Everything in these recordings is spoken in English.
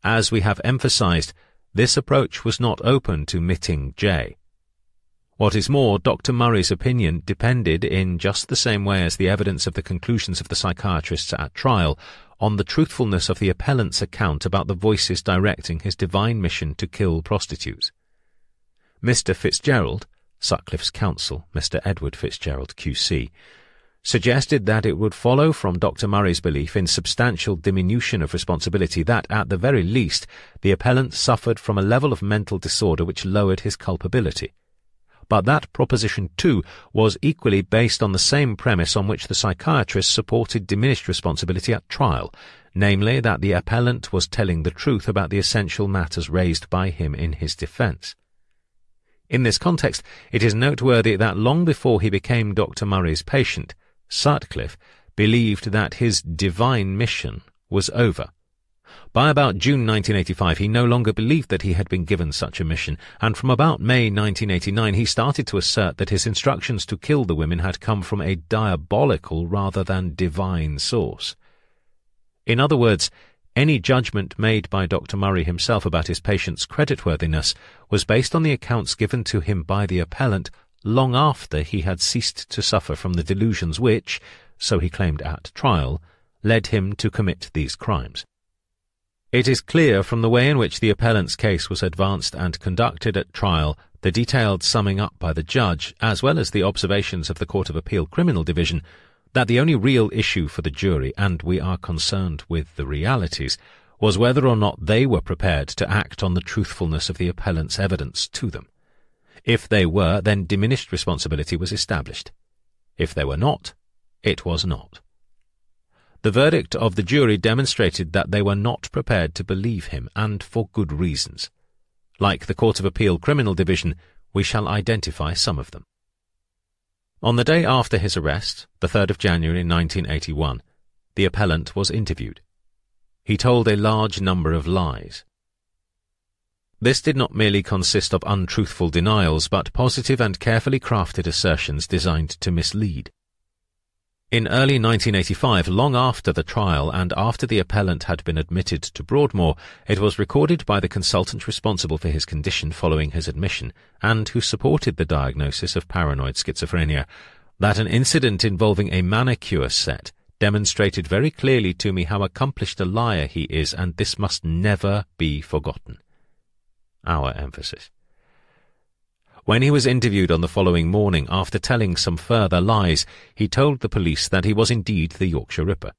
As we have emphasized, this approach was not open to Mitting J. What is more, Dr. Murray's opinion depended, in just the same way as the evidence of the conclusions of the psychiatrists at trial, on the truthfulness of the appellant's account about the voices directing his divine mission to kill prostitutes. Mr. Fitzgerald, Sutcliffe's counsel, Mr. Edward Fitzgerald, QC, suggested that it would follow from Dr. Murray's belief in substantial diminution of responsibility that, at the very least, the appellant suffered from a level of mental disorder which lowered his culpability. But that proposition, too, was equally based on the same premise on which the psychiatrists supported diminished responsibility at trial, namely that the appellant was telling the truth about the essential matters raised by him in his defence. In this context, it is noteworthy that long before he became Dr. Murray's patient, Sutcliffe believed that his divine mission was over. By about June 1985, he no longer believed that he had been given such a mission, and from about May 1989 he started to assert that his instructions to kill the women had come from a diabolical rather than divine source. In other words, any judgment made by Dr. Murray himself about his patient's creditworthiness was based on the accounts given to him by the appellant long after he had ceased to suffer from the delusions which, so he claimed at trial, led him to commit these crimes. It is clear from the way in which the appellant's case was advanced and conducted at trial, the detailed summing up by the judge, as well as the observations of the Court of Appeal Criminal Division, that the only real issue for the jury, and we are concerned with the realities, was whether or not they were prepared to act on the truthfulness of the appellant's evidence to them. If they were, then diminished responsibility was established. If they were not, it was not. The verdict of the jury demonstrated that they were not prepared to believe him, and for good reasons. Like the Court of Appeal Criminal Division, we shall identify some of them. On the day after his arrest, the 3rd of January 1981, the appellant was interviewed. He told a large number of lies. This did not merely consist of untruthful denials, but positive and carefully crafted assertions designed to mislead. In early 1985, long after the trial and after the appellant had been admitted to Broadmoor, it was recorded by the consultant responsible for his condition following his admission, and who supported the diagnosis of paranoid schizophrenia, that an incident involving a manicure set demonstrated very clearly to me how accomplished a liar he is, and this must never be forgotten. Our emphasis. When he was interviewed on the following morning, after telling some further lies, he told the police that he was indeed the Yorkshire Ripper.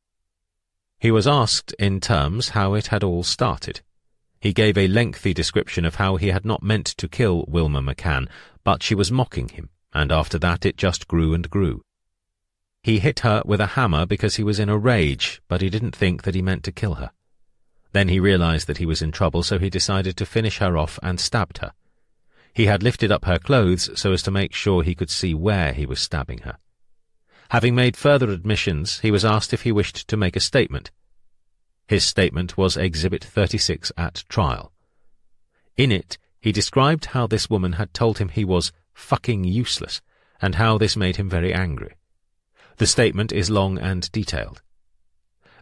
He was asked in terms how it had all started. He gave a lengthy description of how he had not meant to kill Wilma McCann, but she was mocking him, and after that it just grew and grew. He hit her with a hammer because he was in a rage, but he didn't think that he meant to kill her. Then he realized that he was in trouble, so he decided to finish her off and stabbed her. He had lifted up her clothes so as to make sure he could see where he was stabbing her. Having made further admissions, he was asked if he wished to make a statement. His statement was Exhibit 36 at trial. In it, he described how this woman had told him he was fucking useless, and how this made him very angry. The statement is long and detailed.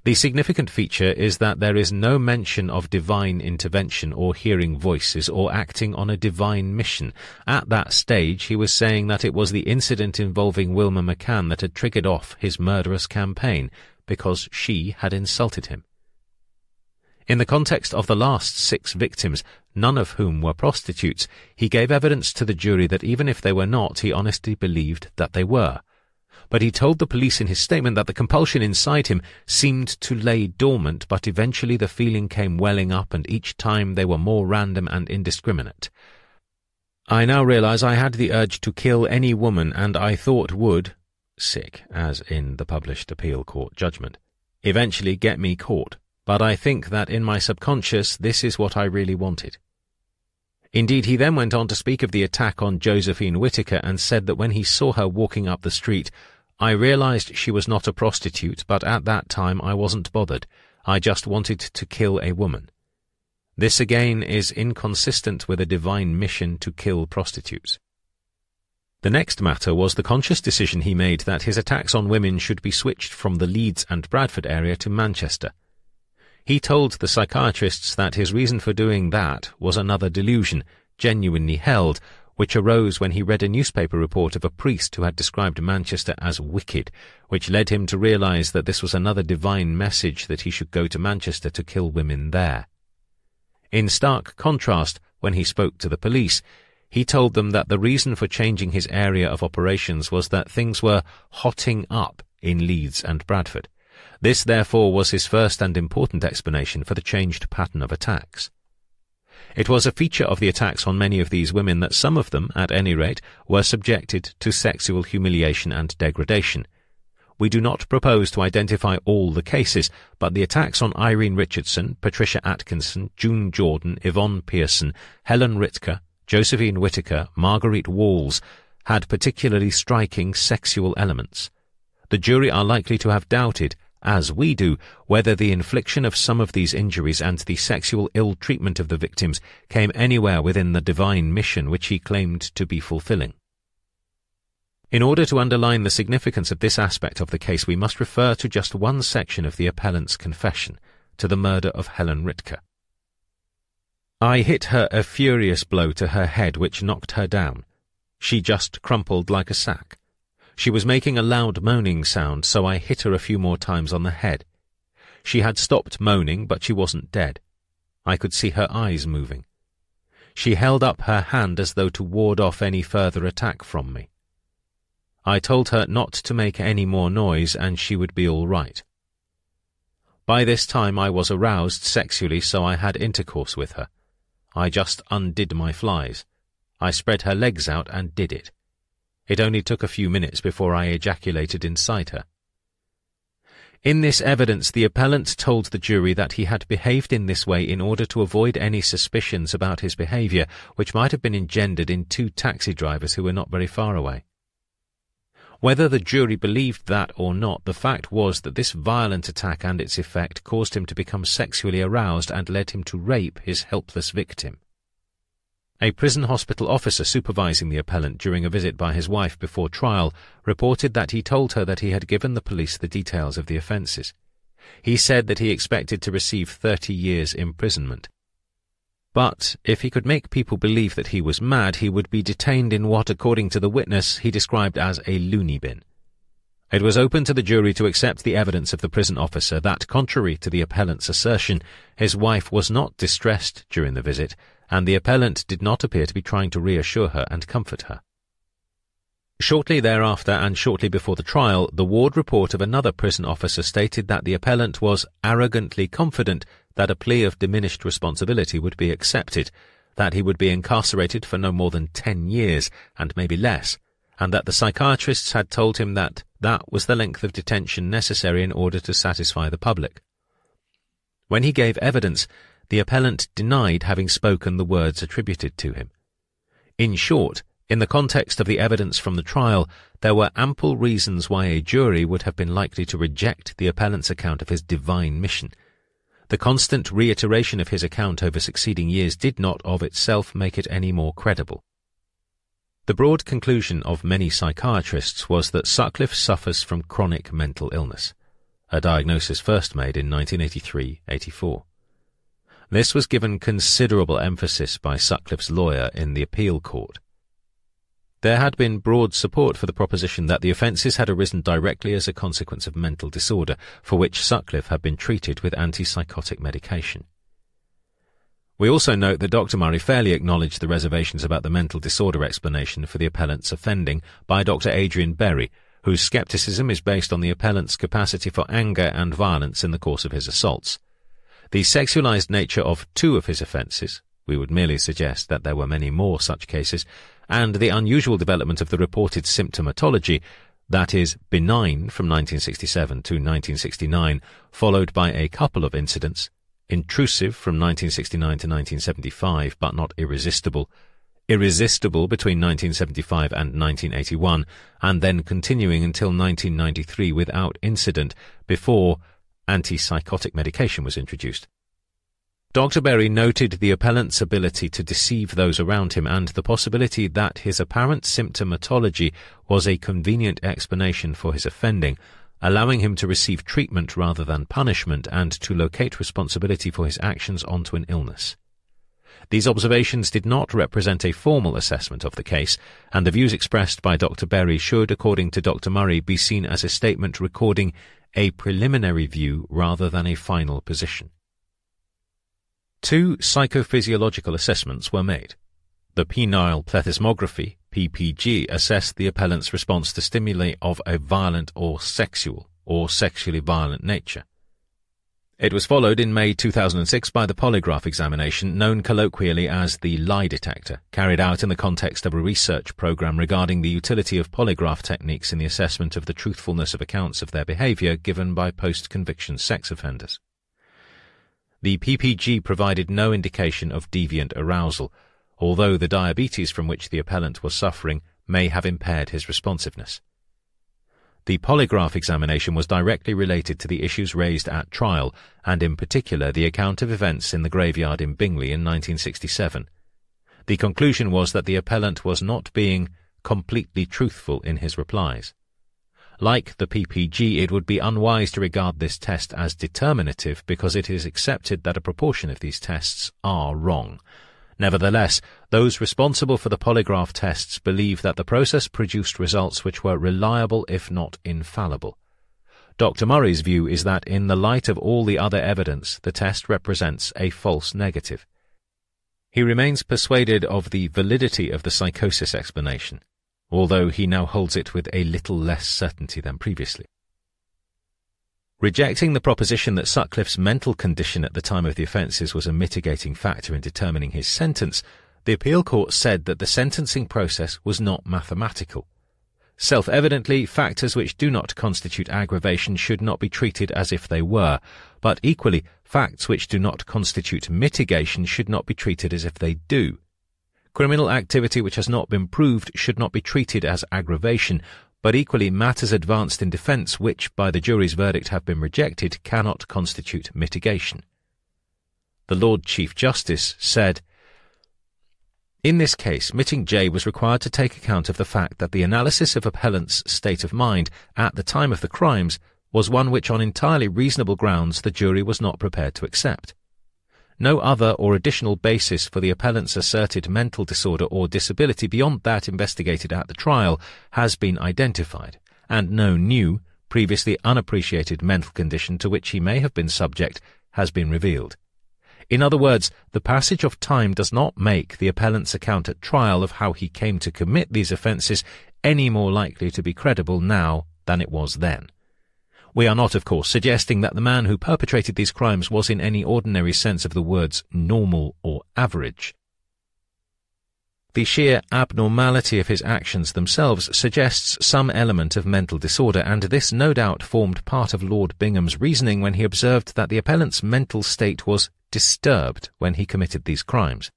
The significant feature is that there is no mention of divine intervention or hearing voices or acting on a divine mission. At that stage, he was saying that it was the incident involving Wilma McCann that had triggered off his murderous campaign, because she had insulted him. In the context of the last 6 victims, none of whom were prostitutes, he gave evidence to the jury that even if they were not, he honestly believed that they were. But he told the police in his statement that the compulsion inside him seemed to lay dormant, but eventually the feeling came welling up, and each time they were more random and indiscriminate. I now realize I had the urge to kill any woman, and I thought would, sick, as in the published appeal court judgment, eventually get me caught, but I think that in my subconscious this is what I really wanted. Indeed, he then went on to speak of the attack on Josephine Whittaker and said that when he saw her walking up the street, I realized she was not a prostitute, but at that time I wasn't bothered. I just wanted to kill a woman. This again is inconsistent with a divine mission to kill prostitutes. The next matter was the conscious decision he made that his attacks on women should be switched from the Leeds and Bradford area to Manchester. He told the psychiatrists that his reason for doing that was another delusion, genuinely held, which arose when he read a newspaper report of a priest who had described Manchester as wicked, which led him to realize that this was another divine message that he should go to Manchester to kill women there. In stark contrast, when he spoke to the police, he told them that the reason for changing his area of operations was that things were hotting up in Leeds and Bradford. This, therefore, was his first and important explanation for the changed pattern of attacks. It was a feature of the attacks on many of these women that some of them, at any rate, were subjected to sexual humiliation and degradation. We do not propose to identify all the cases, but the attacks on Irene Richardson, Patricia Atkinson, June Jordan, Yvonne Pearson, Helen Ritker, Josephine Whittaker, Marguerite Walls had particularly striking sexual elements. The jury are likely to have doubted, as we do, whether the infliction of some of these injuries and the sexual ill-treatment of the victims came anywhere within the divine mission which he claimed to be fulfilling. In order to underline the significance of this aspect of the case, we must refer to just one section of the appellant's confession, to the murder of Helen Ritker. "I hit her a furious blow to her head which knocked her down. She just crumpled like a sack. She was making a loud moaning sound, so I hit her a few more times on the head. She had stopped moaning, but she wasn't dead. I could see her eyes moving. She held up her hand as though to ward off any further attack from me. I told her not to make any more noise and she would be all right. By this time I was aroused sexually, so I had intercourse with her. I just undid my flies. I spread her legs out and did it. It only took a few minutes before I ejaculated inside her." In this evidence, the appellant told the jury that he had behaved in this way in order to avoid any suspicions about his behavior which might have been engendered in two taxi drivers who were not very far away. Whether the jury believed that or not, the fact was that this violent attack and its effect caused him to become sexually aroused and led him to rape his helpless victim. A prison hospital officer supervising the appellant during a visit by his wife before trial reported that he told her that he had given the police the details of the offences. He said that he expected to receive 30 years imprisonment. But if he could make people believe that he was mad, he would be detained in what, according to the witness, he described as a loony bin. It was open to the jury to accept the evidence of the prison officer that, contrary to the appellant's assertion, his wife was not distressed during the visit, and the appellant did not appear to be trying to reassure her and comfort her. Shortly thereafter, and shortly before the trial, the ward report of another prison officer stated that the appellant was arrogantly confident that a plea of diminished responsibility would be accepted, that he would be incarcerated for no more than 10 years, and maybe less, and that the psychiatrists had told him that that was the length of detention necessary in order to satisfy the public. When he gave evidence, the appellant denied having spoken the words attributed to him. In short, in the context of the evidence from the trial, there were ample reasons why a jury would have been likely to reject the appellant's account of his divine mission. The constant reiteration of his account over succeeding years did not of itself make it any more credible. The broad conclusion of many psychiatrists was that Sutcliffe suffers from chronic mental illness, a diagnosis first made in 1983-84. This was given considerable emphasis by Sutcliffe's lawyer in the appeal court. There had been broad support for the proposition that the offences had arisen directly as a consequence of mental disorder, for which Sutcliffe had been treated with antipsychotic medication. We also note that Dr. Murray fairly acknowledged the reservations about the mental disorder explanation for the appellant's offending by Dr. Adrian Berry, whose scepticism is based on the appellant's capacity for anger and violence in the course of his assaults. The sexualized nature of 2 of his offences, we would merely suggest that there were many more such cases, and the unusual development of the reported symptomatology, that is, benign from 1967 to 1969, followed by a couple of incidents, intrusive from 1969 to 1975 but not irresistible, irresistible between 1975 and 1981, and then continuing until 1993 without incident before antipsychotic medication was introduced. Dr. Berry noted the appellant's ability to deceive those around him and the possibility that his apparent symptomatology was a convenient explanation for his offending, allowing him to receive treatment rather than punishment and to locate responsibility for his actions onto an illness. These observations did not represent a formal assessment of the case, and the views expressed by Dr. Berry should, according to Dr. Murray, be seen as a statement recording a preliminary view rather than a final position. 2 psychophysiological assessments were made. The penile plethysmography, PPG, assessed the appellant's response to stimuli of a violent or sexually violent nature. It was followed in May 2006 by the polygraph examination, known colloquially as the lie detector, carried out in the context of a research program regarding the utility of polygraph techniques in the assessment of the truthfulness of accounts of their behavior given by post-conviction sex offenders. The PPG provided no indication of deviant arousal, although the diabetes from which the appellant was suffering may have impaired his responsiveness. The polygraph examination was directly related to the issues raised at trial, and in particular the account of events in the graveyard in Bingley in 1967. The conclusion was that the appellant was not being completely truthful in his replies. Like the PPG, it would be unwise to regard this test as determinative because it is accepted that a proportion of these tests are wrong. Nevertheless, those responsible for the polygraph tests believe that the process produced results which were reliable if not infallible. Dr. Murray's view is that in the light of all the other evidence, the test represents a false negative. He remains persuaded of the validity of the psychosis explanation, although he now holds it with a little less certainty than previously. Rejecting the proposition that Sutcliffe's mental condition at the time of the offences was a mitigating factor in determining his sentence, the appeal court said that the sentencing process was not mathematical. Self-evidently, factors which do not constitute aggravation should not be treated as if they were, but equally, facts which do not constitute mitigation should not be treated as if they do. Criminal activity which has not been proved should not be treated as aggravation, but equally matters advanced in defence which, by the jury's verdict, have been rejected cannot constitute mitigation. The Lord Chief Justice said, "In this case, Mitting J was required to take account of the fact that the analysis of appellant's state of mind at the time of the crimes was one which on entirely reasonable grounds the jury was not prepared to accept. No other or additional basis for the appellant's asserted mental disorder or disability beyond that investigated at the trial has been identified, and no new, previously unappreciated mental condition to which he may have been subject has been revealed. In other words, the passage of time does not make the appellant's account at trial of how he came to commit these offences any more likely to be credible now than it was then. We are not, of course, suggesting that the man who perpetrated these crimes was in any ordinary sense of the words normal or average. The sheer abnormality of his actions themselves suggests some element of mental disorder, and this no doubt formed part of Lord Bingham's reasoning when he observed that the appellant's mental state was disturbed when he committed these crimes.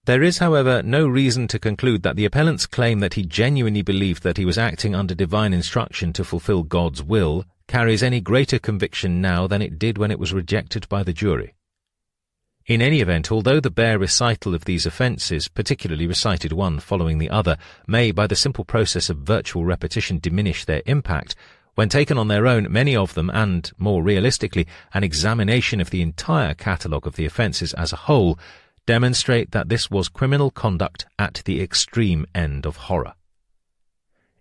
There is, however, no reason to conclude that the appellant's claim that he genuinely believed that he was acting under divine instruction to fulfill God's will carries any greater conviction now than it did when it was rejected by the jury. In any event, although the bare recital of these offences, particularly recited one following the other, may by the simple process of virtual repetition diminish their impact, when taken on their own, many of them, and, more realistically, an examination of the entire catalogue of the offences as a whole, demonstrate that this was criminal conduct at the extreme end of horror.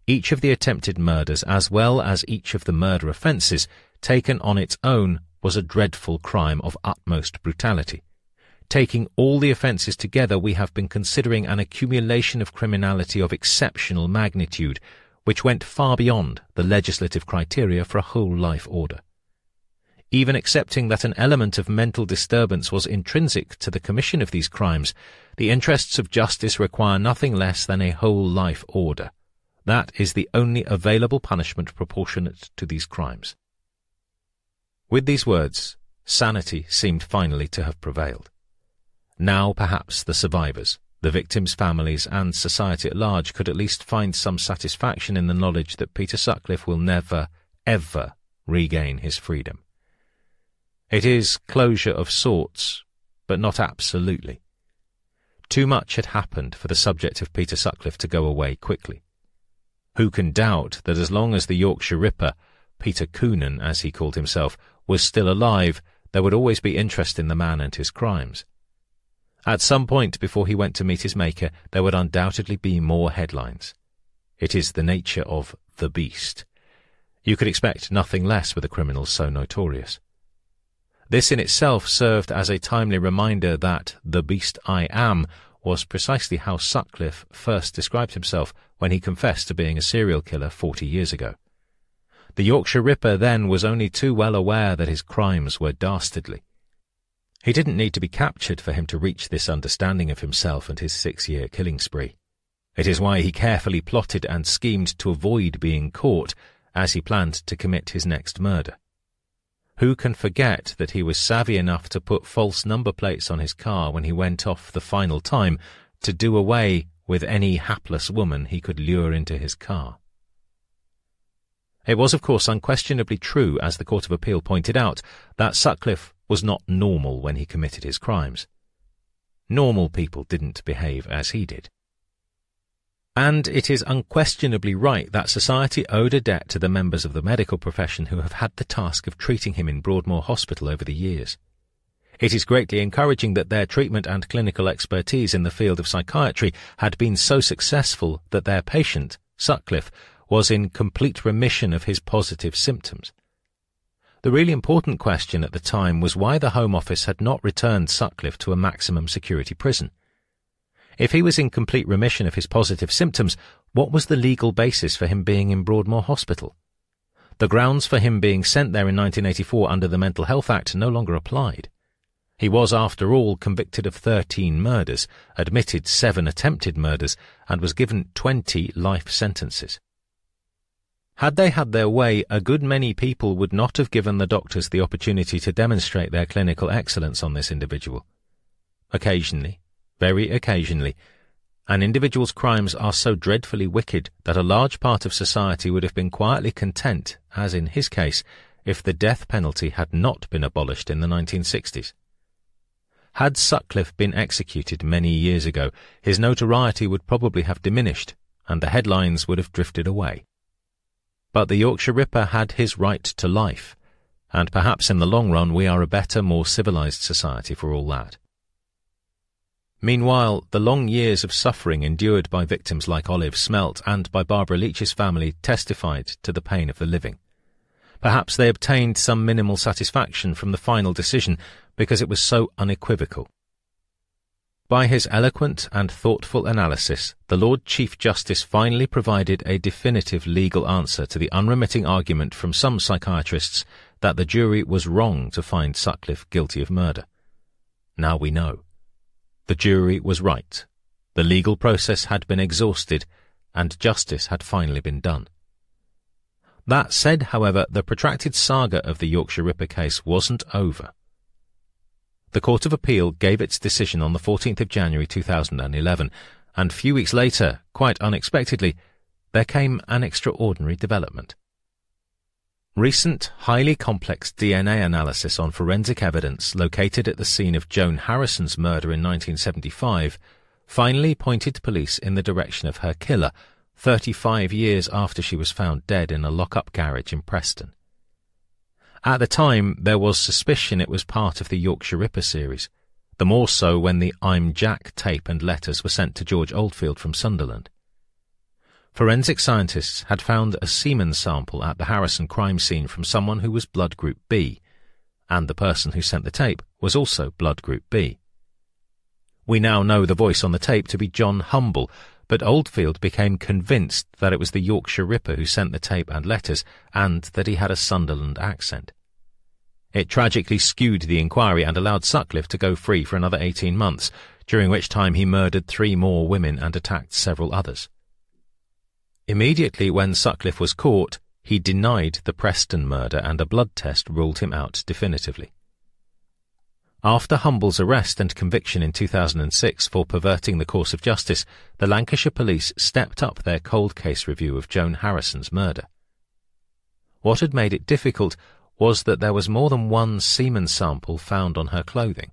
Each of the attempted murders, as well as each of the murder offences, taken on its own, was a dreadful crime of utmost brutality. Taking all the offences together, we have been considering an accumulation of criminality of exceptional magnitude, which went far beyond the legislative criteria for a whole life order. Even accepting that an element of mental disturbance was intrinsic to the commission of these crimes, the interests of justice require nothing less than a whole life order. That is the only available punishment proportionate to these crimes." With these words, sanity seemed finally to have prevailed. Now perhaps the survivors, the victims' families, and society at large could at least find some satisfaction in the knowledge that Peter Sutcliffe will never, ever regain his freedom. It is closure of sorts, but not absolutely. Too much had happened for the subject of Peter Sutcliffe to go away quickly. Who can doubt that as long as the Yorkshire Ripper, Peter Coonan, as he called himself, was still alive, there would always be interest in the man and his crimes. At some point before he went to meet his maker, there would undoubtedly be more headlines. It is the nature of the beast. You could expect nothing less with a criminal so notorious. This in itself served as a timely reminder that the beast I am was precisely how Sutcliffe first described himself when he confessed to being a serial killer 40 years ago. The Yorkshire Ripper then was only too well aware that his crimes were dastardly. He didn't need to be captured for him to reach this understanding of himself and his 6-year killing spree. It is why he carefully plotted and schemed to avoid being caught as he planned to commit his next murder. Who can forget that he was savvy enough to put false number plates on his car when he went off the final time to do away with any hapless woman he could lure into his car? It was, of course, unquestionably true, as the Court of Appeal pointed out, that Sutcliffe was not normal when he committed his crimes. Normal people didn't behave as he did. And it is unquestionably right that society owed a debt to the members of the medical profession who have had the task of treating him in Broadmoor Hospital over the years. It is greatly encouraging that their treatment and clinical expertise in the field of psychiatry had been so successful that their patient, Sutcliffe, was in complete remission of his positive symptoms. The really important question at the time was why the Home Office had not returned Sutcliffe to a maximum security prison. If he was in complete remission of his positive symptoms, what was the legal basis for him being in Broadmoor Hospital? The grounds for him being sent there in 1984 under the Mental Health Act no longer applied. He was, after all, convicted of 13 murders, admitted 7 attempted murders, and was given 20 life sentences. Had they had their way, a good many people would not have given the doctors the opportunity to demonstrate their clinical excellence on this individual. Occasionally, very occasionally, an individual's crimes are so dreadfully wicked that a large part of society would have been quietly content, as in his case, if the death penalty had not been abolished in the 1960s. Had Sutcliffe been executed many years ago, his notoriety would probably have diminished, and the headlines would have drifted away. But the Yorkshire Ripper had his right to life, and perhaps in the long run we are a better, more civilized society for all that. Meanwhile, the long years of suffering endured by victims like Olive Smelt and by Barbara Leach's family testified to the pain of the living. Perhaps they obtained some minimal satisfaction from the final decision because it was so unequivocal. By his eloquent and thoughtful analysis, the Lord Chief Justice finally provided a definitive legal answer to the unremitting argument from some psychiatrists that the jury was wrong to find Sutcliffe guilty of murder. Now we know. The jury was right. The legal process had been exhausted, and justice had finally been done. That said, however, the protracted saga of the Yorkshire Ripper case wasn't over. The Court of Appeal gave its decision on the 14th of January 2011, and few weeks later, quite unexpectedly, there came an extraordinary development. Recent, highly complex DNA analysis on forensic evidence located at the scene of Joan Harrison's murder in 1975 finally pointed police in the direction of her killer, 35 years after she was found dead in a lock-up garage in Preston. At the time, there was suspicion it was part of the Yorkshire Ripper series, the more so when the I'm Jack tape and letters were sent to George Oldfield from Sunderland. Forensic scientists had found a semen sample at the Harrison crime scene from someone who was blood group B, and the person who sent the tape was also blood group B. We now know the voice on the tape to be John Humble, but Oldfield became convinced that it was the Yorkshire Ripper who sent the tape and letters, and that he had a Sunderland accent. It tragically skewed the inquiry and allowed Sutcliffe to go free for another 18 months, during which time he murdered 3 more women and attacked several others. Immediately when Sutcliffe was caught, he denied the Preston murder and a blood test ruled him out definitively. After Humble's arrest and conviction in 2006 for perverting the course of justice, the Lancashire police stepped up their cold case review of Joan Harrison's murder. What had made it difficult was that there was more than one semen sample found on her clothing.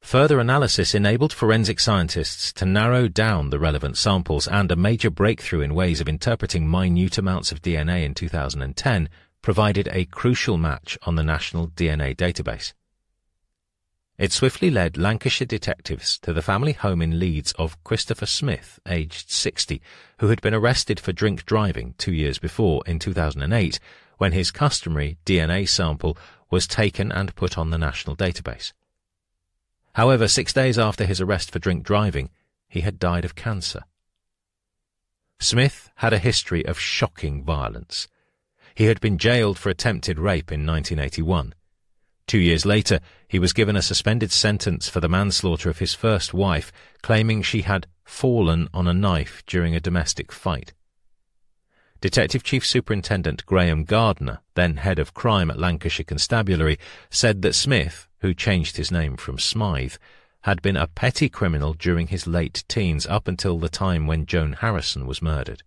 Further analysis enabled forensic scientists to narrow down the relevant samples, and a major breakthrough in ways of interpreting minute amounts of DNA in 2010 provided a crucial match on the national DNA database. It swiftly led Lancashire detectives to the family home in Leeds of Christopher Smith, aged 60, who had been arrested for drink driving 2 years before, in 2008, when his customary DNA sample was taken and put on the national database. However, 6 days after his arrest for drink driving, he had died of cancer. Smith had a history of shocking violence. He had been jailed for attempted rape in 1981. 2 years later, he was given a suspended sentence for the manslaughter of his first wife, claiming she had fallen on a knife during a domestic fight. Detective Chief Superintendent Graham Gardner, then head of crime at Lancashire Constabulary, said that Smith, who changed his name from Smythe, had been a petty criminal during his late teens up until the time when Joan Harrison was murdered.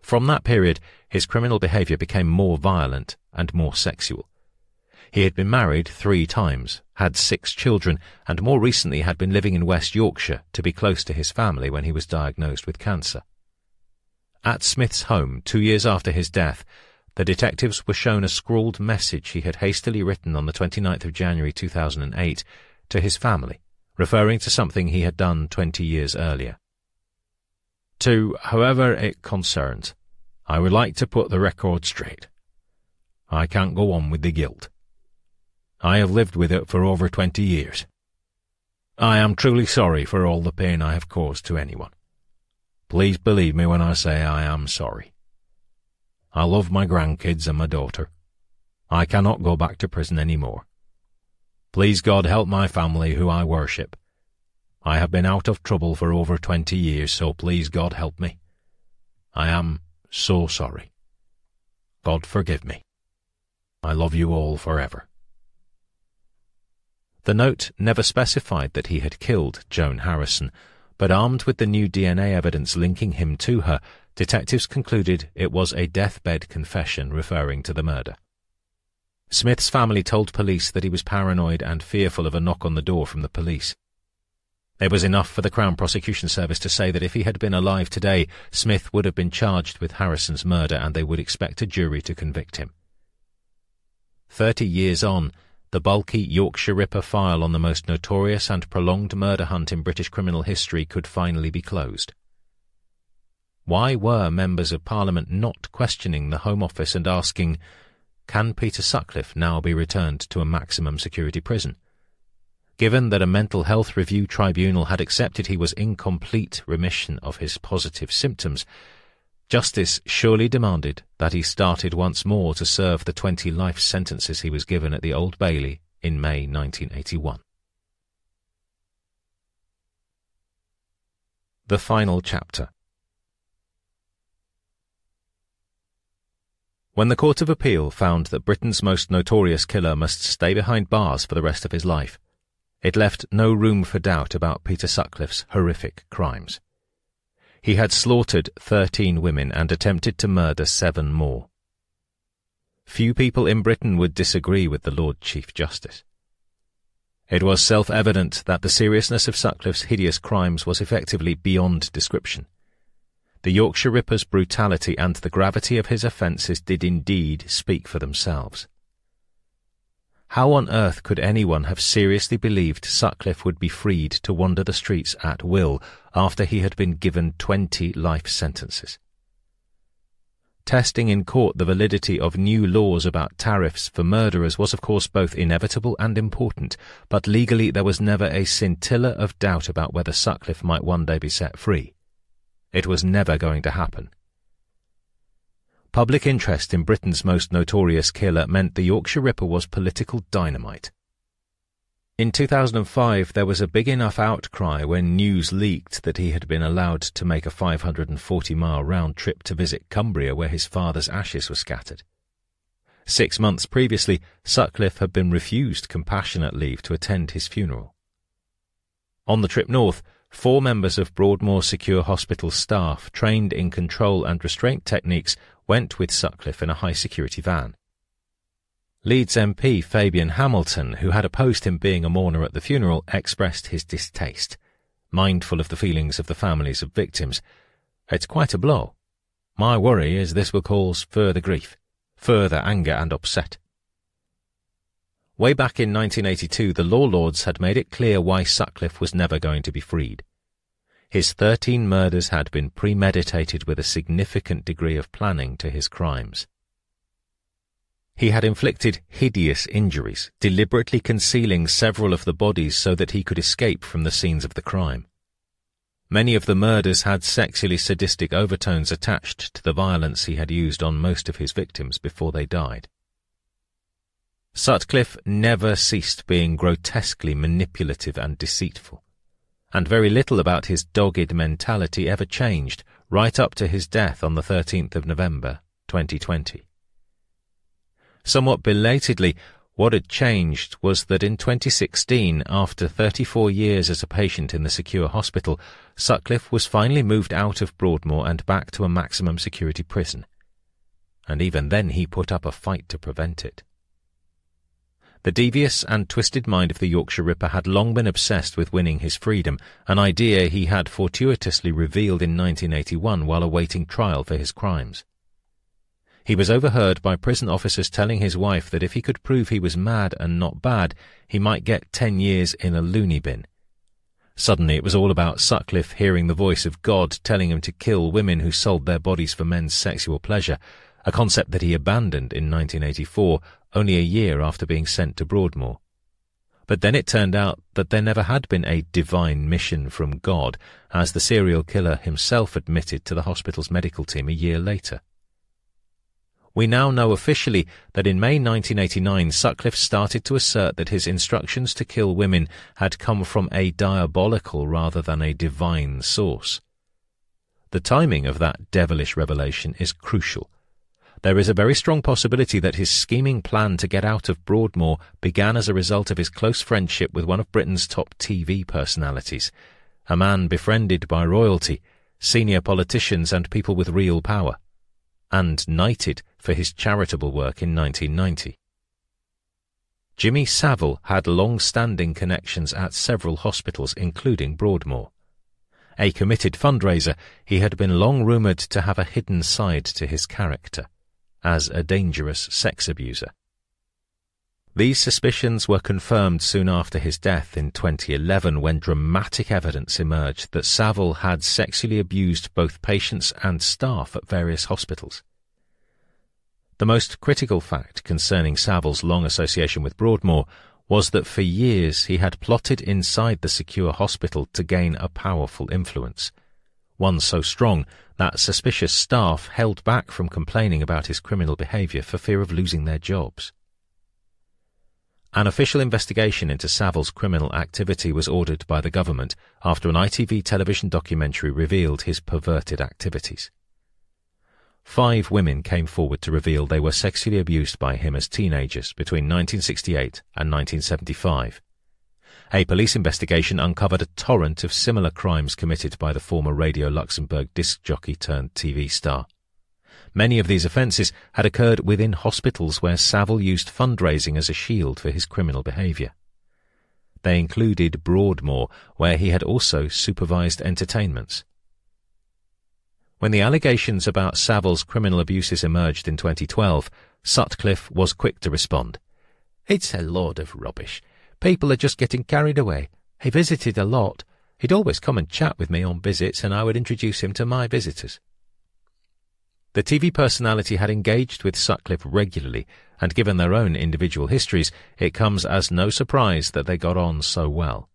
From that period, his criminal behaviour became more violent and more sexual. He had been married 3 times, had 6 children, and more recently had been living in West Yorkshire to be close to his family when he was diagnosed with cancer. At Smith's home, 2 years after his death, the detectives were shown a scrawled message he had hastily written on the 29th of January 2008 to his family, referring to something he had done 20 years earlier. To whoever it concerns, I would like to put the record straight. I can't go on with the guilt. I have lived with it for over 20 years. I am truly sorry for all the pain I have caused to anyone. Please believe me when I say I am sorry. I love my grandkids and my daughter. I cannot go back to prison any more. Please God help my family who I worship. I have been out of trouble for over 20 years, so please God help me. I am so sorry. God forgive me. I love you all forever. The note never specified that he had killed Joan Harrison, but armed with the new DNA evidence linking him to her, detectives concluded it was a deathbed confession referring to the murder. Smith's family told police that he was paranoid and fearful of a knock on the door from the police. It was enough for the Crown Prosecution Service to say that if he had been alive today, Smith would have been charged with Harrison's murder and they would expect a jury to convict him. 30 years on, the bulky Yorkshire Ripper file on the most notorious and prolonged murder hunt in British criminal history could finally be closed. Why were members of Parliament not questioning the Home Office and asking, can Peter Sutcliffe now be returned to a maximum security prison? Given that a mental health review tribunal had accepted he was in complete remission of his positive symptoms, justice surely demanded that he started once more to serve the 20 life sentences he was given at the Old Bailey in May 1981. The final chapter. When the Court of Appeal found that Britain's most notorious killer must stay behind bars for the rest of his life, it left no room for doubt about Peter Sutcliffe's horrific crimes. He had slaughtered 13 women and attempted to murder 7 more. Few people in Britain would disagree with the Lord Chief Justice. It was self-evident that the seriousness of Sutcliffe's hideous crimes was effectively beyond description. The Yorkshire Ripper's brutality and the gravity of his offences did indeed speak for themselves. How on earth could anyone have seriously believed Sutcliffe would be freed to wander the streets at will after he had been given 20 life sentences? Testing in court the validity of new laws about tariffs for murderers was of course both inevitable and important, but legally there was never a scintilla of doubt about whether Sutcliffe might one day be set free. It was never going to happen. Public interest in Britain's most notorious killer meant the Yorkshire Ripper was political dynamite. In 2005, there was a big enough outcry when news leaked that he had been allowed to make a 540-mile round trip to visit Cumbria where his father's ashes were scattered. 6 months previously, Sutcliffe had been refused compassionate leave to attend his funeral. On the trip north, 4 members of Broadmoor Secure Hospital staff, trained in control and restraint techniques, went with Sutcliffe in a high-security van. Leeds MP Fabian Hamilton, who had opposed him being a mourner at the funeral, expressed his distaste, mindful of the feelings of the families of victims. "It's quite a blow. My worry is this will cause further grief. further anger and upset. Way back in 1982, the law lords had made it clear why Sutcliffe was never going to be freed. His 13 murders had been premeditated with a significant degree of planning to his crimes. He had inflicted hideous injuries, deliberately concealing several of the bodies so that he could escape from the scenes of the crime. Many of the murders had sexually sadistic overtones attached to the violence he had used on most of his victims before they died. Sutcliffe never ceased being grotesquely manipulative and deceitful, and very little about his dogged mentality ever changed right up to his death on the 13th of November, 2020. Somewhat belatedly, what had changed was that in 2016, after 34 years as a patient in the secure hospital, Sutcliffe was finally moved out of Broadmoor and back to a maximum security prison. And even then he put up a fight to prevent it. The devious and twisted mind of the Yorkshire Ripper had long been obsessed with winning his freedom, an idea he had fortuitously revealed in 1981 while awaiting trial for his crimes. He was overheard by prison officers telling his wife that if he could prove he was mad and not bad, he might get 10 years in a loony bin. Suddenly it was all about Sutcliffe hearing the voice of God telling him to kill women who sold their bodies for men's sexual pleasure, a concept that he abandoned in 1984, only a year after being sent to Broadmoor. But then it turned out that there never had been a divine mission from God, as the serial killer himself admitted to the hospital's medical team a year later. We now know officially that in May 1989 Sutcliffe started to assert that his instructions to kill women had come from a diabolical rather than a divine source. The timing of that devilish revelation is crucial. There is a very strong possibility that his scheming plan to get out of Broadmoor began as a result of his close friendship with one of Britain's top TV personalities, a man befriended by royalty, senior politicians and people with real power, and knighted for his charitable work in 1990. Jimmy Savile had long-standing connections at several hospitals, including Broadmoor. A committed fundraiser, he had been long rumoured to have a hidden side to his character, as a dangerous sex abuser. These suspicions were confirmed soon after his death in 2011 when dramatic evidence emerged that Savile had sexually abused both patients and staff at various hospitals. The most critical fact concerning Savile's long association with Broadmoor was that for years he had plotted inside the secure hospital to gain a powerful influence, one so strong that suspicious staff held back from complaining about his criminal behaviour for fear of losing their jobs. An official investigation into Savile's criminal activity was ordered by the government after an ITV television documentary revealed his perverted activities. 5 women came forward to reveal they were sexually abused by him as teenagers between 1968 and 1975. A police investigation uncovered a torrent of similar crimes committed by the former Radio Luxembourg disc jockey turned TV star. Many of these offences had occurred within hospitals where Savile used fundraising as a shield for his criminal behaviour. They included Broadmoor, where he had also supervised entertainments. When the allegations about Savile's criminal abuses emerged in 2012, Sutcliffe was quick to respond. "It's a load of rubbish. People are just getting carried away. He visited a lot. He'd always come and chat with me on visits, and I would introduce him to my visitors." The TV personality had engaged with Sutcliffe regularly, and given their own individual histories, it comes as no surprise that they got on so well.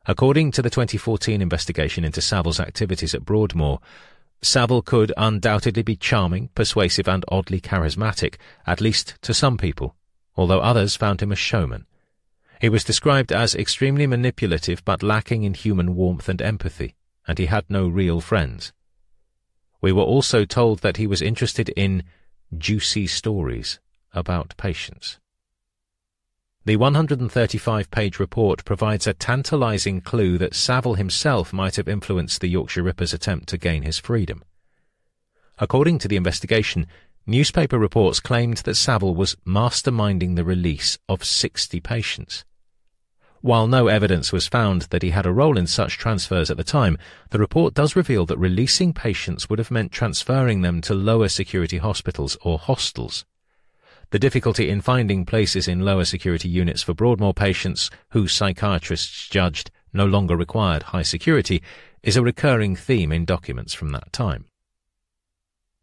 According to the 2014 investigation into Savile's activities at Broadmoor, Savile could undoubtedly be charming, persuasive and oddly charismatic, at least to some people, although others found him a showman. He was described as extremely manipulative but lacking in human warmth and empathy, and he had no real friends. We were also told that he was interested in juicy stories about patients. The 135-page report provides a tantalizing clue that Savile himself might have influenced the Yorkshire Ripper's attempt to gain his freedom. According to the investigation, newspaper reports claimed that Savile was masterminding the release of 60 patients. While no evidence was found that he had a role in such transfers at the time, the report does reveal that releasing patients would have meant transferring them to lower security hospitals or hostels, The difficulty in finding places in lower security units for Broadmoor patients who psychiatrists judged no longer required high security is a recurring theme in documents from that time.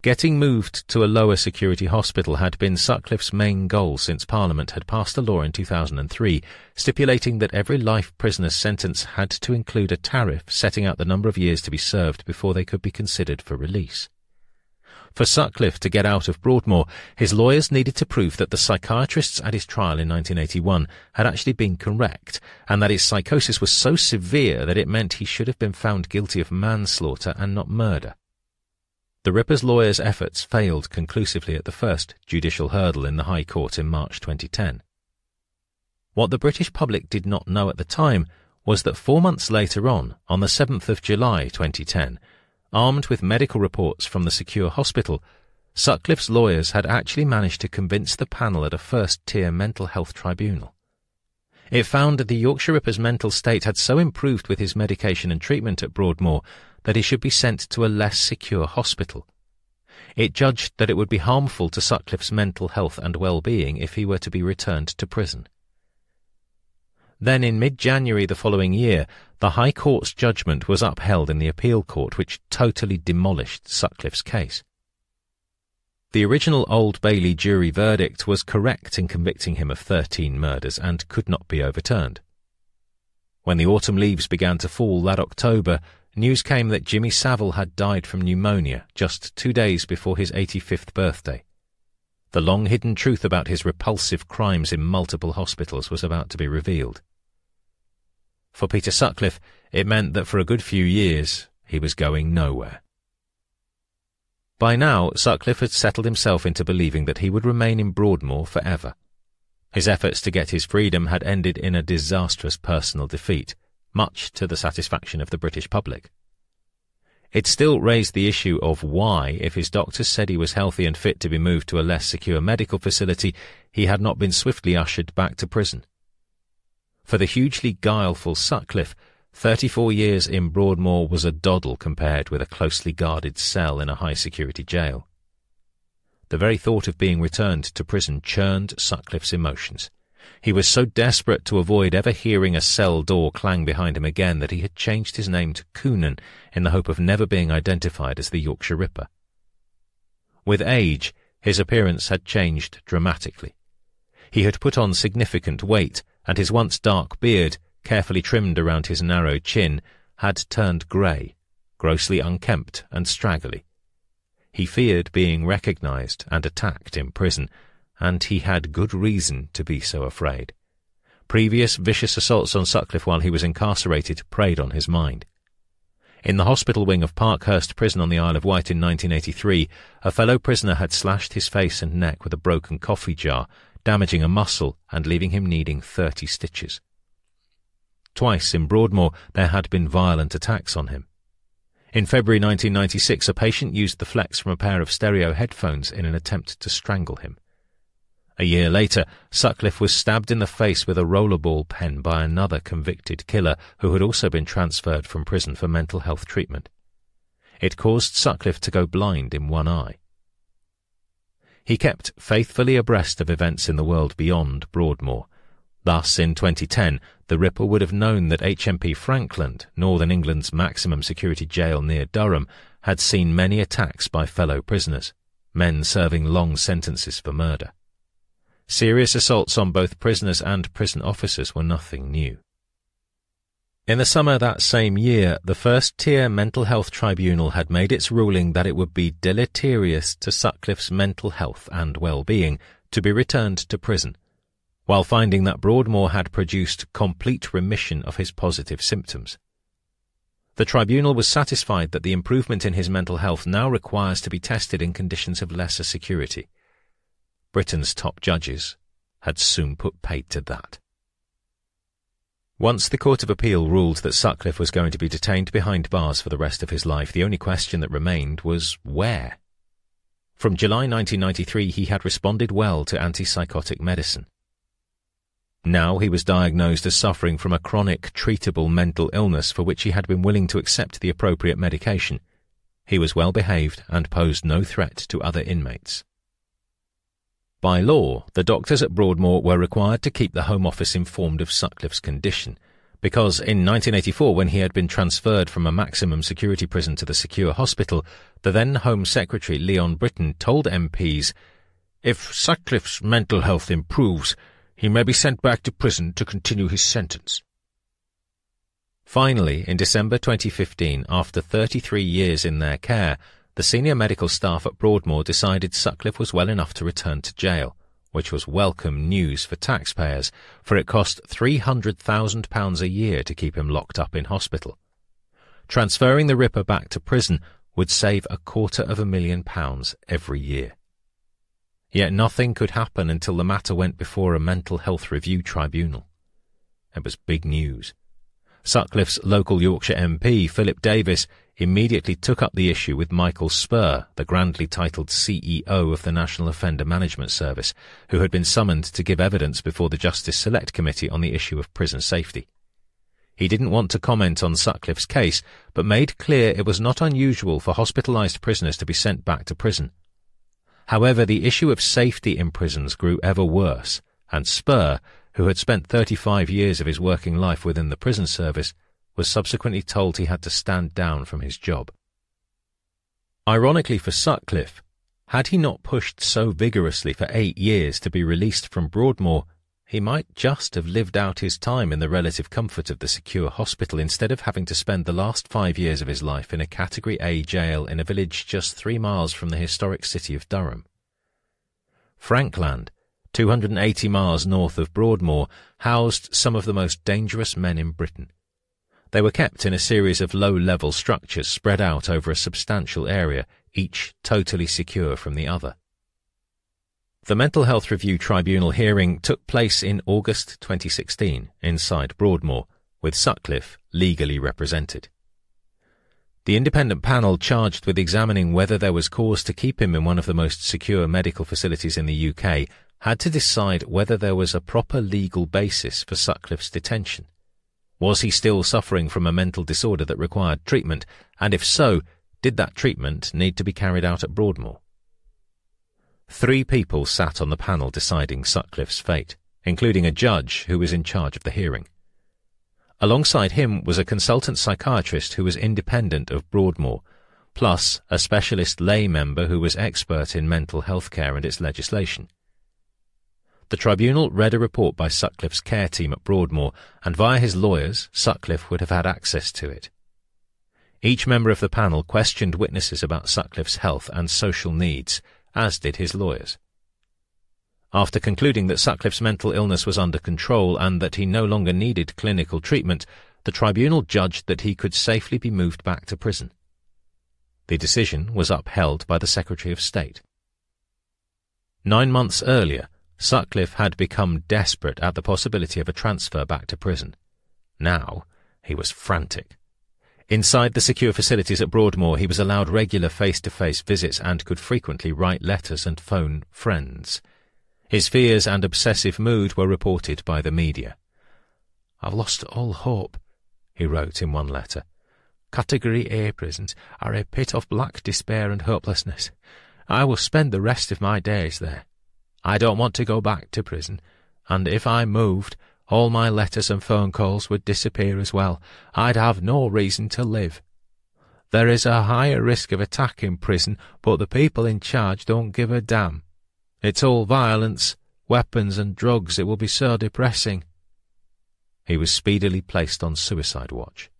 Getting moved to a lower security hospital had been Sutcliffe's main goal since Parliament had passed a law in 2003 stipulating that every life prisoner's sentence had to include a tariff setting out the number of years to be served before they could be considered for release. For Sutcliffe to get out of Broadmoor, his lawyers needed to prove that the psychiatrists at his trial in 1981 had actually been correct, and that his psychosis was so severe that it meant he should have been found guilty of manslaughter and not murder. The Ripper's lawyers' efforts failed conclusively at the first judicial hurdle in the High Court in March 2010. What the British public did not know at the time was that 4 months later on the 7th of July 2010, armed with medical reports from the secure hospital, Sutcliffe's lawyers had actually managed to convince the panel at a first-tier mental health tribunal. It found that the Yorkshire Ripper's mental state had so improved with his medication and treatment at Broadmoor that he should be sent to a less secure hospital. It judged that it would be harmful to Sutcliffe's mental health and well-being if he were to be returned to prison. Then in mid-January the following year, the High Court's judgment was upheld in the appeal court, which totally demolished Sutcliffe's case. The original Old Bailey jury verdict was correct in convicting him of 13 murders and could not be overturned. When the autumn leaves began to fall that October, news came that Jimmy Savile had died from pneumonia just 2 days before his 85th birthday. The long-hidden truth about his repulsive crimes in multiple hospitals was about to be revealed. For Peter Sutcliffe, it meant that for a good few years he was going nowhere. By now, Sutcliffe had settled himself into believing that he would remain in Broadmoor forever. His efforts to get his freedom had ended in a disastrous personal defeat, much to the satisfaction of the British public. It still raised the issue of why, if his doctors said he was healthy and fit to be moved to a less secure medical facility, he had not been swiftly ushered back to prison. For the hugely guileful Sutcliffe, 34 years in Broadmoor was a doddle compared with a closely guarded cell in a high-security jail. The very thought of being returned to prison churned Sutcliffe's emotions. He was so desperate to avoid ever hearing a cell door clang behind him again that he had changed his name to Coonan in the hope of never being identified as the Yorkshire Ripper. With age, his appearance had changed dramatically. He had put on significant weight, and his once dark beard, carefully trimmed around his narrow chin, had turned grey, grossly unkempt and straggly. He feared being recognised and attacked in prison, and he had good reason to be so afraid. Previous vicious assaults on Sutcliffe while he was incarcerated preyed on his mind. In the hospital wing of Parkhurst Prison on the Isle of Wight in 1983, a fellow prisoner had slashed his face and neck with a broken coffee jar, damaging a muscle and leaving him needing 30 stitches. Twice in Broadmoor there had been violent attacks on him. In February 1996, a patient used the flex from a pair of stereo headphones in an attempt to strangle him. A year later, Sutcliffe was stabbed in the face with a rollerball pen by another convicted killer who had also been transferred from prison for mental health treatment. It caused Sutcliffe to go blind in one eye. He kept faithfully abreast of events in the world beyond Broadmoor. Thus, in 2010, the Ripper would have known that HMP Frankland, Northern England's maximum security jail near Durham, had seen many attacks by fellow prisoners, men serving long sentences for murder. Serious assaults on both prisoners and prison officers were nothing new. In the summer that same year, the first-tier mental health tribunal had made its ruling that it would be deleterious to Sutcliffe's mental health and well-being to be returned to prison, while finding that Broadmoor had produced complete remission of his positive symptoms. The tribunal was satisfied that the improvement in his mental health now requires to be tested in conditions of lesser security. Britain's top judges had soon put paid to that. Once the Court of Appeal ruled that Sutcliffe was going to be detained behind bars for the rest of his life, the only question that remained was where. From July 1993 he had responded well to antipsychotic medicine. Now he was diagnosed as suffering from a chronic, treatable mental illness for which he had been willing to accept the appropriate medication. He was well behaved and posed no threat to other inmates. By law, the doctors at Broadmoor were required to keep the Home Office informed of Sutcliffe's condition, because in 1984, when he had been transferred from a maximum security prison to the secure hospital, the then Home Secretary Leon Britton told MPs, "If Sutcliffe's mental health improves, he may be sent back to prison to continue his sentence." Finally, in December 2015, after 33 years in their care, the senior medical staff at Broadmoor decided Sutcliffe was well enough to return to jail, which was welcome news for taxpayers, for it cost £300,000 a year to keep him locked up in hospital. Transferring the Ripper back to prison would save £250,000 every year. Yet nothing could happen until the matter went before a mental health review tribunal. It was big news. Sutcliffe's local Yorkshire MP, Philip Davis, immediately took up the issue with Michael Spurr, the grandly titled CEO of the National Offender Management Service, who had been summoned to give evidence before the Justice Select Committee on the issue of prison safety. He didn't want to comment on Sutcliffe's case, but made clear it was not unusual for hospitalised prisoners to be sent back to prison. However, the issue of safety in prisons grew ever worse, and Spurr, who had spent 35 years of his working life within the prison service, was subsequently told he had to stand down from his job. Ironically for Sutcliffe, had he not pushed so vigorously for 8 years to be released from Broadmoor, he might just have lived out his time in the relative comfort of the secure hospital instead of having to spend the last 5 years of his life in a Category A jail in a village just 3 miles from the historic city of Durham. Frankland, 280 miles north of Broadmoor, housed some of the most dangerous men in Britain. They were kept in a series of low-level structures spread out over a substantial area, each totally secure from the other. The Mental Health Review Tribunal hearing took place in August 2016 inside Broadmoor, with Sutcliffe legally represented. The independent panel charged with examining whether there was cause to keep him in one of the most secure medical facilities in the UK had to decide whether there was a proper legal basis for Sutcliffe's detention. Was he still suffering from a mental disorder that required treatment, and if so, did that treatment need to be carried out at Broadmoor? 3 people sat on the panel deciding Sutcliffe's fate, including a judge who was in charge of the hearing. Alongside him was a consultant psychiatrist who was independent of Broadmoor, plus a specialist lay member who was expert in mental health care and its legislation. The tribunal read a report by Sutcliffe's care team at Broadmoor, and via his lawyers, Sutcliffe would have had access to it. Each member of the panel questioned witnesses about Sutcliffe's health and social needs, as did his lawyers. After concluding that Sutcliffe's mental illness was under control and that he no longer needed clinical treatment, the tribunal judged that he could safely be moved back to prison. The decision was upheld by the Secretary of State. 9 months earlier, Sutcliffe had become desperate at the possibility of a transfer back to prison. Now, he was frantic. Inside the secure facilities at Broadmoor, he was allowed regular face-to-face visits and could frequently write letters and phone friends. His fears and obsessive mood were reported by the media. "I've lost all hope," he wrote in one letter. "Category A prisons are a pit of black despair and hopelessness. I will spend the rest of my days there. I don't want to go back to prison, and if I moved, all my letters and phone calls would disappear as well. I'd have no reason to live. There is a higher risk of attack in prison, but the people in charge don't give a damn. It's all violence, weapons and drugs. It will be so depressing." He was speedily placed on suicide watch.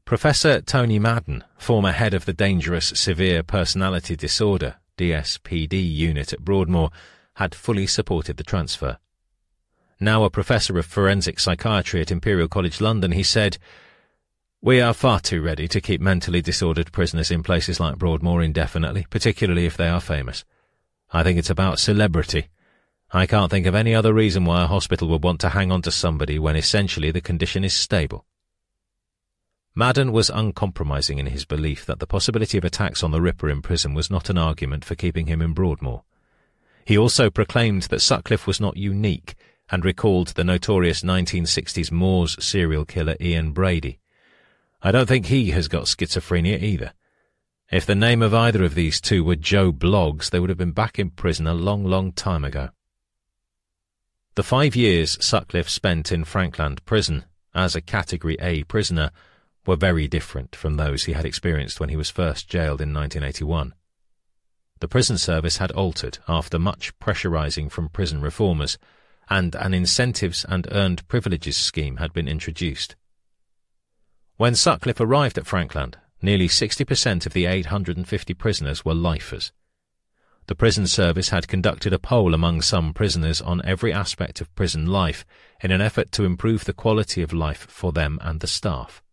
Professor Tony Madden, former head of the Dangerous Severe Personality Disorder DSPD unit at Broadmoor, had fully supported the transfer. Now a professor of forensic psychiatry at Imperial College London, he said, "We are far too ready to keep mentally disordered prisoners in places like Broadmoor indefinitely, particularly if they are famous. I think it's about celebrity. I can't think of any other reason why a hospital would want to hang on to somebody when essentially the condition is stable." Madden was uncompromising in his belief that the possibility of attacks on the Ripper in prison was not an argument for keeping him in Broadmoor. He also proclaimed that Sutcliffe was not unique and recalled the notorious 1960s Moors serial killer Ian Brady. "I don't think he has got schizophrenia either. If the name of either of these two were Joe Bloggs, they would have been back in prison a long, long time ago. The 5 years Sutcliffe spent in Frankland Prison, as a Category A prisoner, were very different from those he had experienced when he was first jailed in 1981. The prison service had altered after much pressurizing from prison reformers, and an incentives and earned privileges scheme had been introduced. When Sutcliffe arrived at Frankland, nearly 60% of the 850 prisoners were lifers. The prison service had conducted a poll among some prisoners on every aspect of prison life in an effort to improve the quality of life for them and the staff.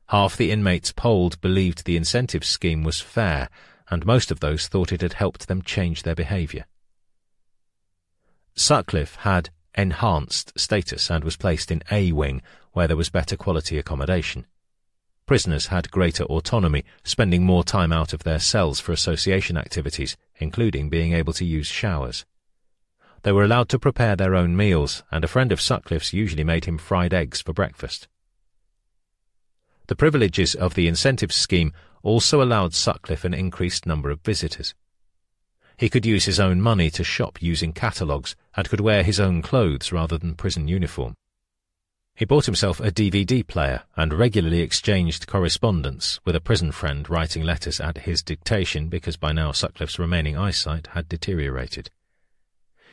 Half the inmates polled believed the incentive scheme was fair, and most of those thought it had helped them change their behaviour. Sutcliffe had enhanced status and was placed in A Wing, where there was better quality accommodation. Prisoners had greater autonomy, spending more time out of their cells for association activities, including being able to use showers. They were allowed to prepare their own meals, and a friend of Sutcliffe's usually made him fried eggs for breakfast. The privileges of the incentives scheme also allowed Sutcliffe an increased number of visitors. He could use his own money to shop using catalogues and could wear his own clothes rather than prison uniform. He bought himself a DVD player and regularly exchanged correspondence, with a prison friend writing letters at his dictation because by now Sutcliffe's remaining eyesight had deteriorated.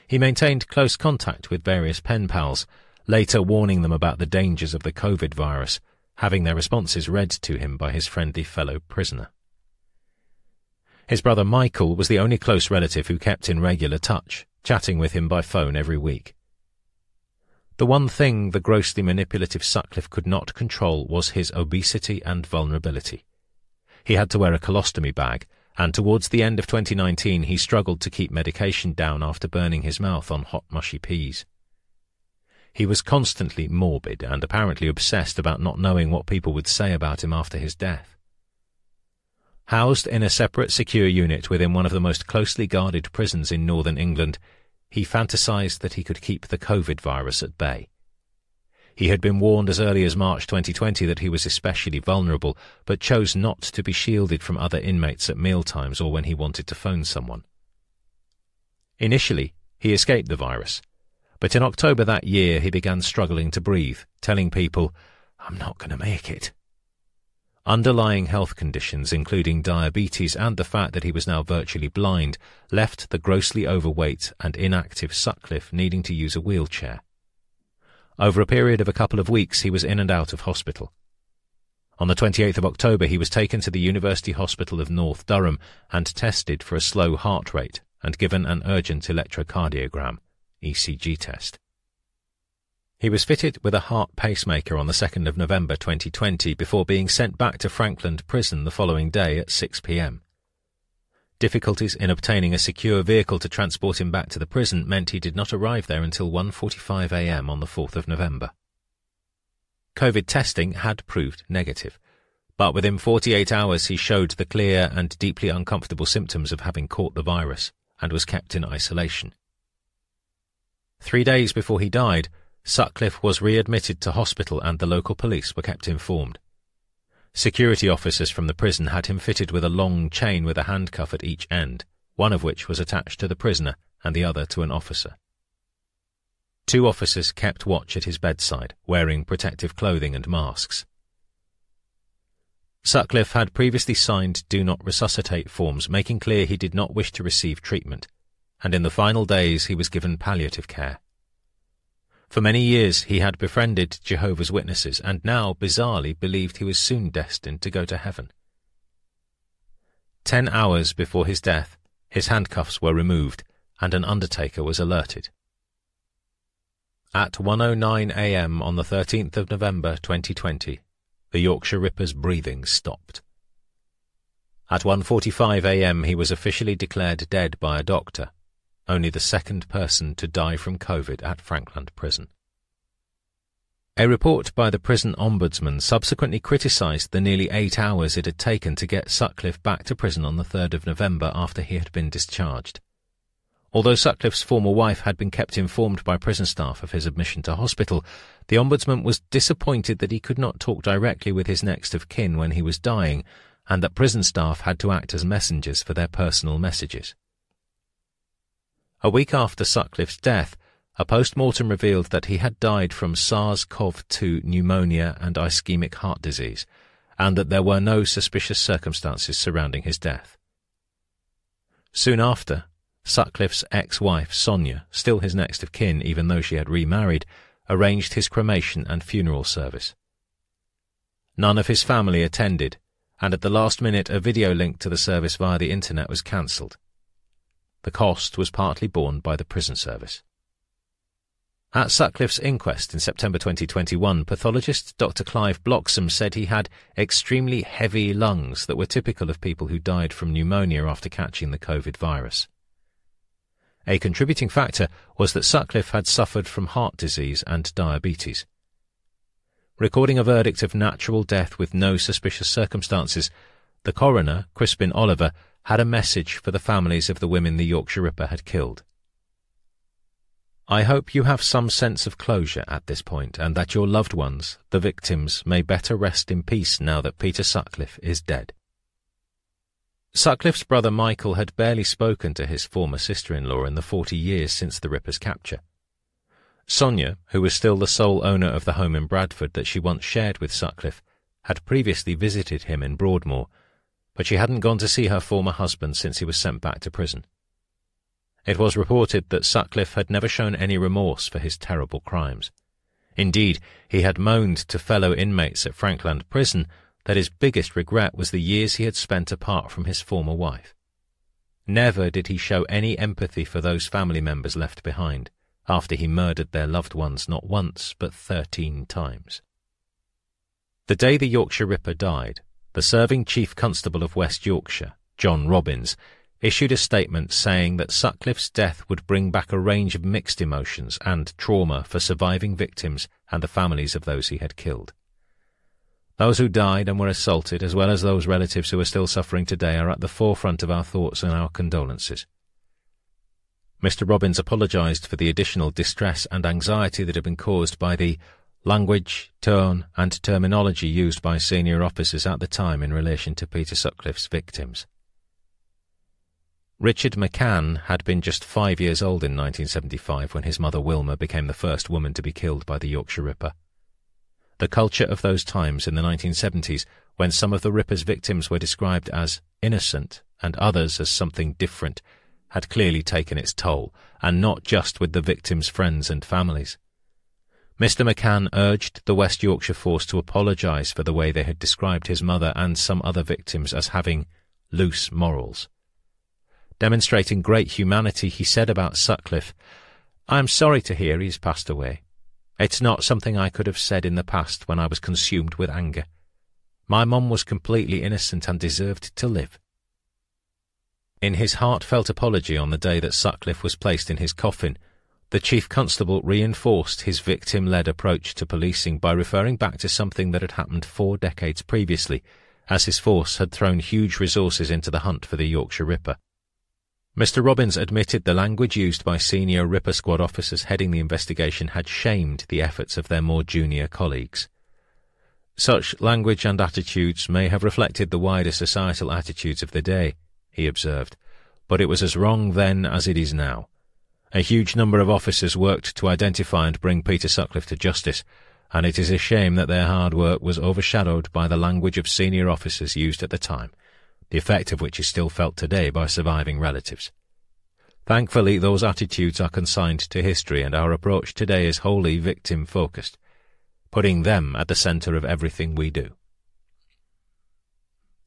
He maintained close contact with various pen pals, later warning them about the dangers of the COVID virus, having their responses read to him by his friendly fellow prisoner. His brother Michael was the only close relative who kept in regular touch, chatting with him by phone every week. The one thing the grossly manipulative Sutcliffe could not control was his obesity and vulnerability. He had to wear a colostomy bag, and towards the end of 2019 he struggled to keep medication down after burning his mouth on hot mushy peas. He was constantly morbid and apparently obsessed about not knowing what people would say about him after his death. Housed in a separate secure unit within one of the most closely guarded prisons in northern England, he fantasized that he could keep the COVID virus at bay. He had been warned as early as March 2020 that he was especially vulnerable, but chose not to be shielded from other inmates at mealtimes or when he wanted to phone someone. Initially, he escaped the virus, but in October that year he began struggling to breathe, telling people, "I'm not going to make it." Underlying health conditions, including diabetes and the fact that he was now virtually blind, left the grossly overweight and inactive Sutcliffe needing to use a wheelchair. Over a period of a couple of weeks he was in and out of hospital. On the 28th of October he was taken to the University Hospital of North Durham and tested for a slow heart rate and given an urgent electrocardiogram, ECG test. He was fitted with a heart pacemaker on the 2nd of November 2020 before being sent back to Frankland Prison the following day at 6 p.m. Difficulties in obtaining a secure vehicle to transport him back to the prison meant he did not arrive there until 1:45 a.m. on the 4th of November. COVID testing had proved negative, but within 48 hours he showed the clear and deeply uncomfortable symptoms of having caught the virus and was kept in isolation. 3 days before he died, Sutcliffe was readmitted to hospital and the local police were kept informed. Security officers from the prison had him fitted with a long chain with a handcuff at each end, one of which was attached to the prisoner and the other to an officer. 2 officers kept watch at his bedside, wearing protective clothing and masks. Sutcliffe had previously signed Do Not Resuscitate forms, making clear he did not wish to receive treatment, and in the final days he was given palliative care. For many years he had befriended Jehovah's Witnesses and now, bizarrely, believed he was soon destined to go to heaven. 10 hours before his death, his handcuffs were removed and an undertaker was alerted. At 1:09 a.m. on the 13th of November 2020, the Yorkshire Ripper's breathing stopped. At 1:45 a.m. he was officially declared dead by a doctor, only the second person to die from COVID at Frankland Prison. A report by the prison ombudsman subsequently criticised the nearly 8 hours it had taken to get Sutcliffe back to prison on the 3rd of November after he had been discharged. Although Sutcliffe's former wife had been kept informed by prison staff of his admission to hospital, the ombudsman was disappointed that he could not talk directly with his next of kin when he was dying, and that prison staff had to act as messengers for their personal messages. A week after Sutcliffe's death, a post-mortem revealed that he had died from SARS-CoV-2 pneumonia and ischemic heart disease, and that there were no suspicious circumstances surrounding his death. Soon after, Sutcliffe's ex-wife, Sonia, still his next of kin even though she had remarried, arranged his cremation and funeral service. None of his family attended, and at the last minute a video link to the service via the internet was cancelled. The cost was partly borne by the prison service. At Sutcliffe's inquest in September 2021, pathologist Dr. Clive Bloxham said he had extremely heavy lungs that were typical of people who died from pneumonia after catching the COVID virus. A contributing factor was that Sutcliffe had suffered from heart disease and diabetes. Recording a verdict of natural death with no suspicious circumstances, the coroner, Crispin Oliver, had a message for the families of the women the Yorkshire Ripper had killed. I hope you have some sense of closure at this point, and that your loved ones, the victims, may better rest in peace now that Peter Sutcliffe is dead. Sutcliffe's brother Michael had barely spoken to his former sister-in-law in the 40 years since the Ripper's capture. Sonia, who was still the sole owner of the home in Bradford that she once shared with Sutcliffe, had previously visited him in Broadmoor, but she hadn't gone to see her former husband since he was sent back to prison. It was reported that Sutcliffe had never shown any remorse for his terrible crimes. Indeed, he had moaned to fellow inmates at Frankland Prison that his biggest regret was the years he had spent apart from his former wife. Never did he show any empathy for those family members left behind, after he murdered their loved ones not once but 13 times. The day the Yorkshire Ripper died, the serving Chief Constable of West Yorkshire, John Robbins, issued a statement saying that Sutcliffe's death would bring back a range of mixed emotions and trauma for surviving victims and the families of those he had killed. Those who died and were assaulted, as well as those relatives who are still suffering today, are at the forefront of our thoughts and our condolences. Mr. Robbins apologised for the additional distress and anxiety that had been caused by the language, tone and terminology used by senior officers at the time in relation to Peter Sutcliffe's victims. Richard McCann had been just 5 years old in 1975 when his mother Wilma became the first woman to be killed by the Yorkshire Ripper. The culture of those times in the 1970s, when some of the Ripper's victims were described as innocent and others as something different, had clearly taken its toll, and not just with the victims' friends and families. Mr. McCann urged the West Yorkshire force to apologise for the way they had described his mother and some other victims as having loose morals. Demonstrating great humanity, he said about Sutcliffe, "I am sorry to hear he's passed away. It's not something I could have said in the past when I was consumed with anger. My mum was completely innocent and deserved to live." In his heartfelt apology on the day that Sutcliffe was placed in his coffin, the Chief Constable reinforced his victim-led approach to policing by referring back to something that had happened 4 decades previously, as his force had thrown huge resources into the hunt for the Yorkshire Ripper. Mr. Robbins admitted the language used by senior Ripper Squad officers heading the investigation had shamed the efforts of their more junior colleagues. Such language and attitudes may have reflected the wider societal attitudes of the day, he observed, but it was as wrong then as it is now. A huge number of officers worked to identify and bring Peter Sutcliffe to justice, and it is a shame that their hard work was overshadowed by the language of senior officers used at the time, the effect of which is still felt today by surviving relatives. Thankfully, those attitudes are consigned to history, and our approach today is wholly victim-focused, putting them at the centre of everything we do.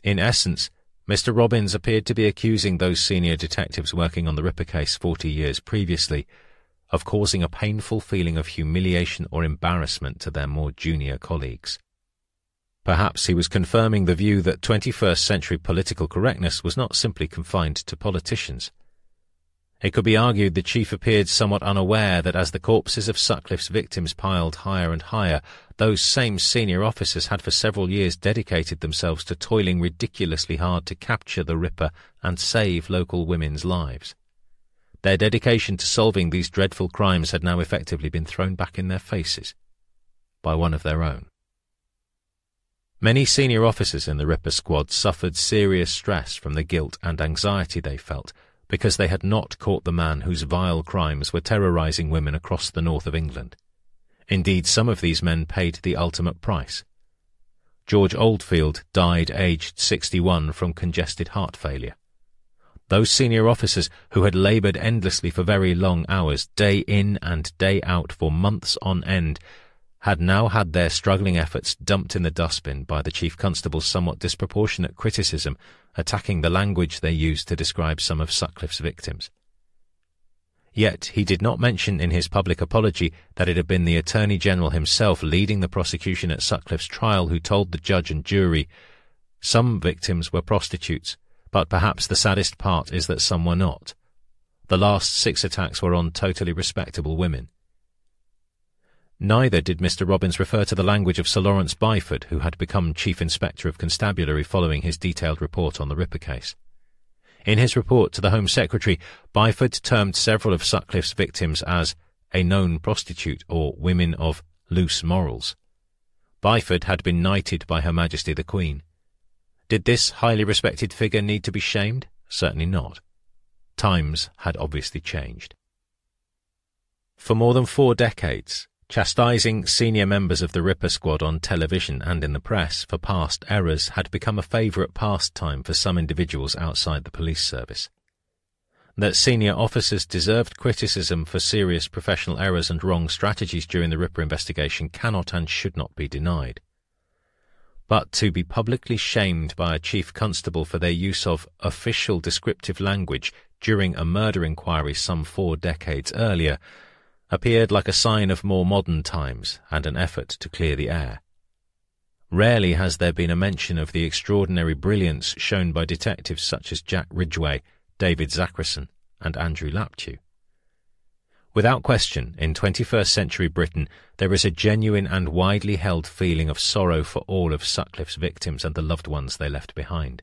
In essence, Mr. Robbins appeared to be accusing those senior detectives working on the Ripper case 40 years previously of causing a painful feeling of humiliation or embarrassment to their more junior colleagues. Perhaps he was confirming the view that 21st century political correctness was not simply confined to politicians. It could be argued the chief appeared somewhat unaware that as the corpses of Sutcliffe's victims piled higher and higher, those same senior officers had for several years dedicated themselves to toiling ridiculously hard to capture the Ripper and save local women's lives. Their dedication to solving these dreadful crimes had now effectively been thrown back in their faces by one of their own. Many senior officers in the Ripper squad suffered serious stress from the guilt and anxiety they felt because they had not caught the man whose vile crimes were terrorizing women across the north of England. Indeed, some of these men paid the ultimate price. George Oldfield died aged 61 from congested heart failure. Those senior officers who had laboured endlessly for very long hours, day in and day out for months on end, had now had their struggling efforts dumped in the dustbin by the Chief Constable's somewhat disproportionate criticism attacking the language they used to describe some of Sutcliffe's victims. Yet he did not mention in his public apology that it had been the Attorney General himself leading the prosecution at Sutcliffe's trial who told the judge and jury, "Some victims were prostitutes, but perhaps the saddest part is that some were not. The last 6 attacks were on totally respectable women." Neither did Mr. Robbins refer to the language of Sir Lawrence Byford, who had become Chief Inspector of Constabulary following his detailed report on the Ripper case. In his report to the Home Secretary, Byford termed several of Sutcliffe's victims as a known prostitute or women of loose morals. Byford had been knighted by Her Majesty the Queen. Did this highly respected figure need to be shamed? Certainly not. Times had obviously changed. For more than 4 decades, chastising senior members of the Ripper squad on television and in the press for past errors had become a favourite pastime for some individuals outside the police service. That senior officers deserved criticism for serious professional errors and wrong strategies during the Ripper investigation cannot and should not be denied. But to be publicly shamed by a chief constable for their use of official descriptive language during a murder inquiry some 4 decades earlier appeared like a sign of more modern times and an effort to clear the air. Rarely has there been a mention of the extraordinary brilliance shown by detectives such as Jack Ridgway, David Zachrison, and Andrew Laptew. Without question, in 21st century Britain, there is a genuine and widely held feeling of sorrow for all of Sutcliffe's victims and the loved ones they left behind.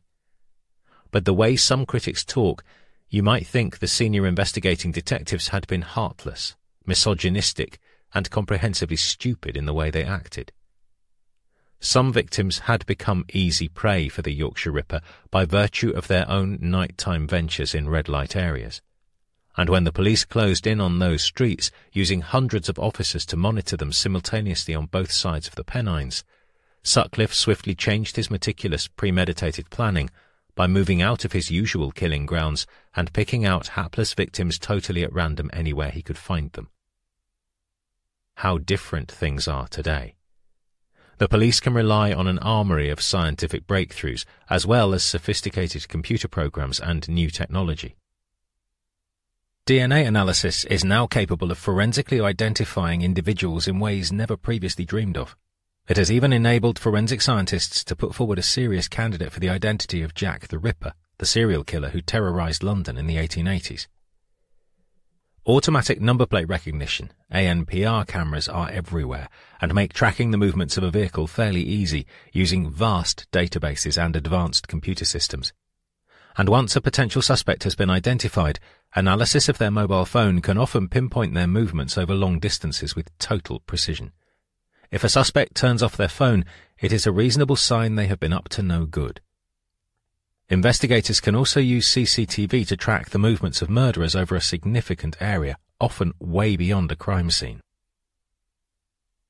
But the way some critics talk, you might think the senior investigating detectives had been heartless, misogynistic, and comprehensively stupid in the way they acted. Some victims had become easy prey for the Yorkshire Ripper by virtue of their own nighttime ventures in red-light areas. And when the police closed in on those streets, using hundreds of officers to monitor them simultaneously on both sides of the Pennines, Sutcliffe swiftly changed his meticulous, premeditated planning by moving out of his usual killing grounds and picking out hapless victims totally at random anywhere he could find them. How different things are today. The police can rely on an armoury of scientific breakthroughs, as well as sophisticated computer programs and new technology. DNA analysis is now capable of forensically identifying individuals in ways never previously dreamed of. It has even enabled forensic scientists to put forward a serious candidate for the identity of Jack the Ripper, the serial killer who terrorized London in the 1880s. Automatic number plate recognition, ANPR cameras, are everywhere and make tracking the movements of a vehicle fairly easy using vast databases and advanced computer systems. And once a potential suspect has been identified, analysis of their mobile phone can often pinpoint their movements over long distances with total precision. If a suspect turns off their phone, it is a reasonable sign they have been up to no good. Investigators can also use CCTV to track the movements of murderers over a significant area, often way beyond a crime scene.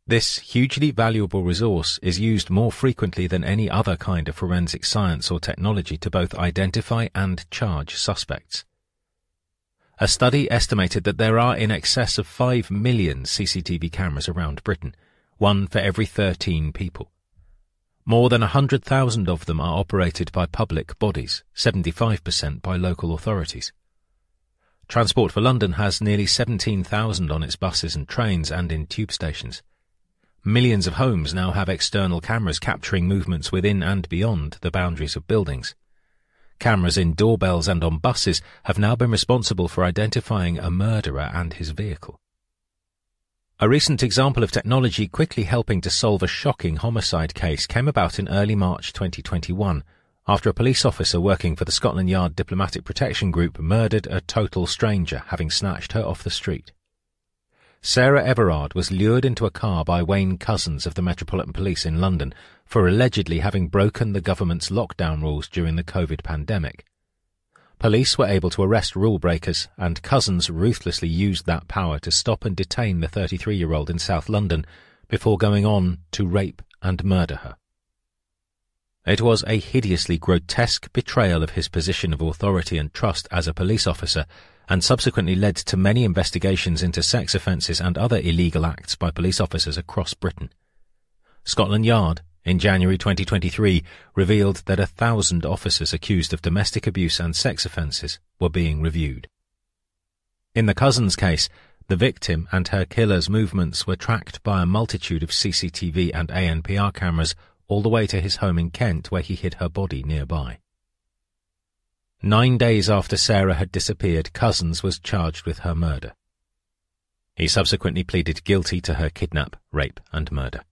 This hugely valuable resource is used more frequently than any other kind of forensic science or technology to both identify and charge suspects. A study estimated that there are in excess of 5 million CCTV cameras around Britain, one for every 13 people. More than 100,000 of them are operated by public bodies, 75% by local authorities. Transport for London has nearly 17,000 on its buses and trains and in tube stations. Millions of homes now have external cameras capturing movements within and beyond the boundaries of buildings. Cameras in doorbells and on buses have now been responsible for identifying a murderer and his vehicle. A recent example of technology quickly helping to solve a shocking homicide case came about in early March 2021, after a police officer working for the Scotland Yard Diplomatic Protection Group murdered a total stranger, having snatched her off the street. Sarah Everard was lured into a car by Wayne Couzens of the Metropolitan Police in London for allegedly having broken the government's lockdown rules during the COVID pandemic. Police were able to arrest rule breakers, and Couzens ruthlessly used that power to stop and detain the 33-year-old in South London before going on to rape and murder her. It was a hideously grotesque betrayal of his position of authority and trust as a police officer, and subsequently led to many investigations into sex offences and other illegal acts by police officers across Britain. Scotland Yard, in January 2023, revealed that 1,000 officers accused of domestic abuse and sex offences were being reviewed. In the Couzens case, the victim and her killer's movements were tracked by a multitude of CCTV and ANPR cameras all the way to his home in Kent, where he hid her body nearby. 9 days after Sarah had disappeared, Couzens was charged with her murder. He subsequently pleaded guilty to her kidnap, rape and murder.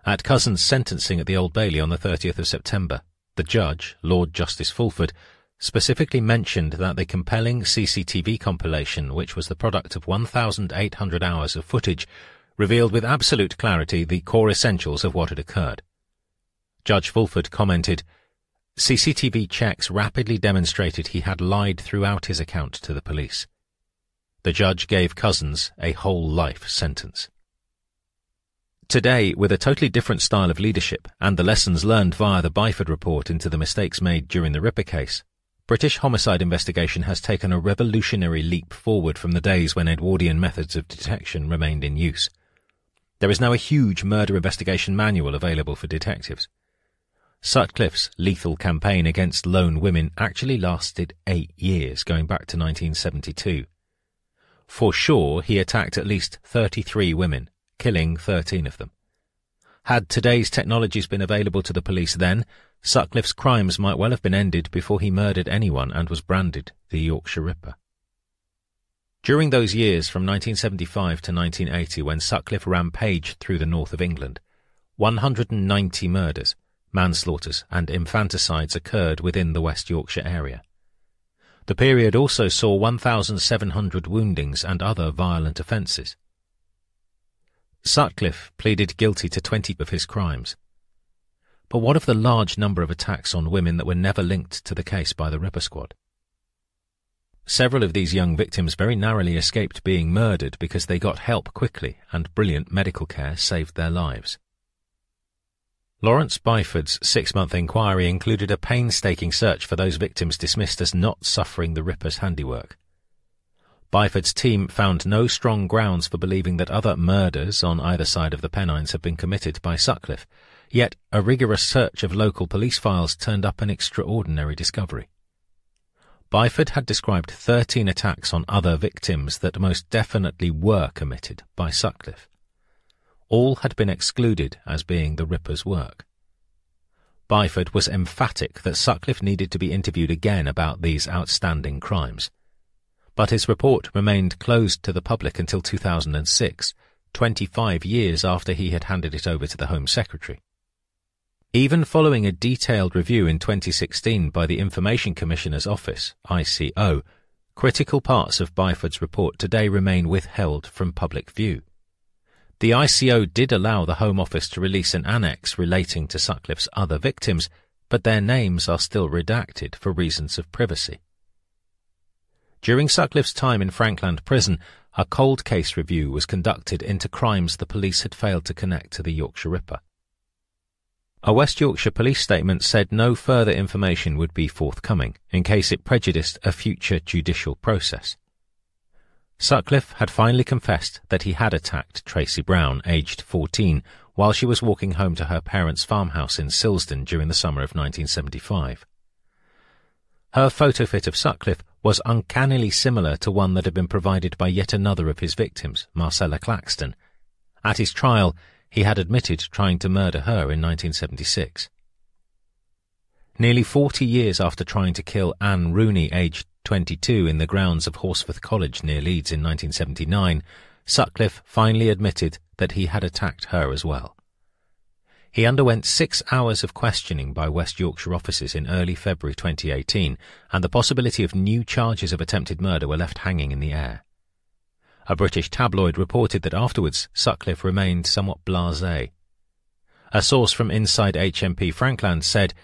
At Couzens' sentencing at the Old Bailey on the 30th of September, the judge, Lord Justice Fulford, specifically mentioned that the compelling CCTV compilation, which was the product of 1,800 hours of footage, revealed with absolute clarity the core essentials of what had occurred. Judge Fulford commented, "CCTV checks rapidly demonstrated he had lied throughout his account to the police." The judge gave Couzens a whole life sentence. Today, with a totally different style of leadership and the lessons learned via the Byford report into the mistakes made during the Ripper case, British homicide investigation has taken a revolutionary leap forward from the days when Edwardian methods of detection remained in use. There is now a huge murder investigation manual available for detectives. Sutcliffe's lethal campaign against lone women actually lasted 8 years, going back to 1972. For sure, he attacked at least 33 women, killing 13 of them. Had today's technologies been available to the police then, Sutcliffe's crimes might well have been ended before he murdered anyone and was branded the Yorkshire Ripper. During those years from 1975 to 1980, when Sutcliffe rampaged through the north of England, 190 murders, manslaughters and infanticides occurred within the West Yorkshire area. The period also saw 1,700 woundings and other violent offences. Sutcliffe pleaded guilty to 20 of his crimes. But what of the large number of attacks on women that were never linked to the case by the Ripper Squad? Several of these young victims very narrowly escaped being murdered because they got help quickly and brilliant medical care saved their lives. Lawrence Byford's 6-month inquiry included a painstaking search for those victims dismissed as not suffering the Ripper's handiwork. Byford's team found no strong grounds for believing that other murders on either side of the Pennines had been committed by Sutcliffe, yet a rigorous search of local police files turned up an extraordinary discovery. Byford had described 13 attacks on other victims that most definitely were committed by Sutcliffe. All had been excluded as being the Ripper's work. Byford was emphatic that Sutcliffe needed to be interviewed again about these outstanding crimes. But his report remained closed to the public until 2006, 25 years after he had handed it over to the Home Secretary. Even following a detailed review in 2016 by the Information Commissioner's Office, ICO, critical parts of Byford's report today remain withheld from public view. The ICO did allow the Home Office to release an annex relating to Sutcliffe's other victims, but their names are still redacted for reasons of privacy. During Sutcliffe's time in Frankland Prison, a cold case review was conducted into crimes the police had failed to connect to the Yorkshire Ripper. A West Yorkshire police statement said no further information would be forthcoming in case it prejudiced a future judicial process. Sutcliffe had finally confessed that he had attacked Tracy Brown, aged 14, while she was walking home to her parents' farmhouse in Silsden during the summer of 1975. Her photo fit of Sutcliffe was uncannily similar to one that had been provided by yet another of his victims, Marcella Claxton. At his trial, he had admitted trying to murder her in 1976. Nearly 40 years after trying to kill Anne Rooney, aged 22, in the grounds of Horsforth College near Leeds in 1979, Sutcliffe finally admitted that he had attacked her as well. He underwent 6 hours of questioning by West Yorkshire officers in early February 2018, and the possibility of new charges of attempted murder were left hanging in the air. A British tabloid reported that afterwards Sutcliffe remained somewhat blasé. A source from inside HMP Frankland said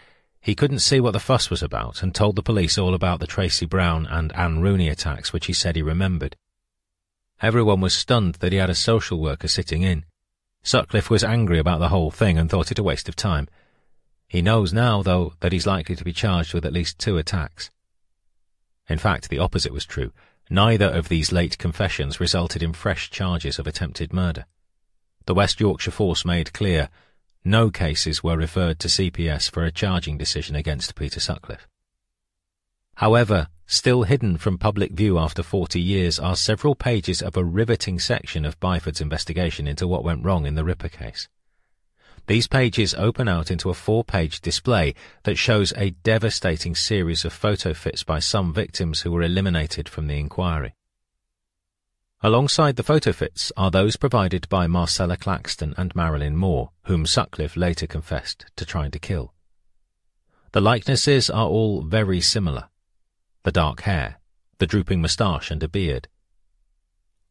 he couldn't see what the fuss was about and told the police all about the Tracy Brown and Anne Rooney attacks, which he said he remembered. Everyone was stunned that he had a social worker sitting in. Sutcliffe was angry about the whole thing and thought it a waste of time. He knows now, though, that he's likely to be charged with at least 2 attacks. In fact, the opposite was true. Neither of these late confessions resulted in fresh charges of attempted murder. The West Yorkshire force made clear no cases were referred to CPS for a charging decision against Peter Sutcliffe. However, still hidden from public view after 40 years are several pages of a riveting section of Byford's investigation into what went wrong in the Ripper case. These pages open out into a 4-page display that shows a devastating series of photo fits by some victims who were eliminated from the inquiry. Alongside the photo fits are those provided by Marcella Claxton and Marilyn Moore, whom Sutcliffe later confessed to trying to kill. The likenesses are all very similar. The dark hair, the drooping moustache and a beard.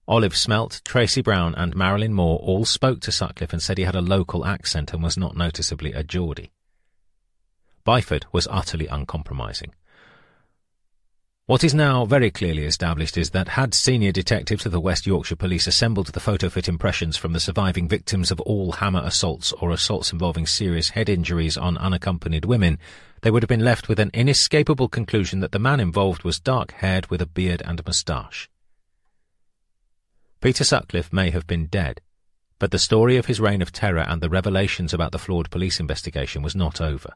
Olive Smelt, Tracy Brown and Marilyn Moore all spoke to Sutcliffe and said he had a local accent and was not noticeably a Geordie. Byford was utterly uncompromising. What is now very clearly established is that had senior detectives of the West Yorkshire Police assembled the photo-fit impressions from the surviving victims of all hammer assaults or assaults involving serious head injuries on unaccompanied women, they would have been left with an inescapable conclusion that the man involved was dark-haired with a beard and moustache. Peter Sutcliffe may have been dead, but the story of his reign of terror and the revelations about the flawed police investigation was not over.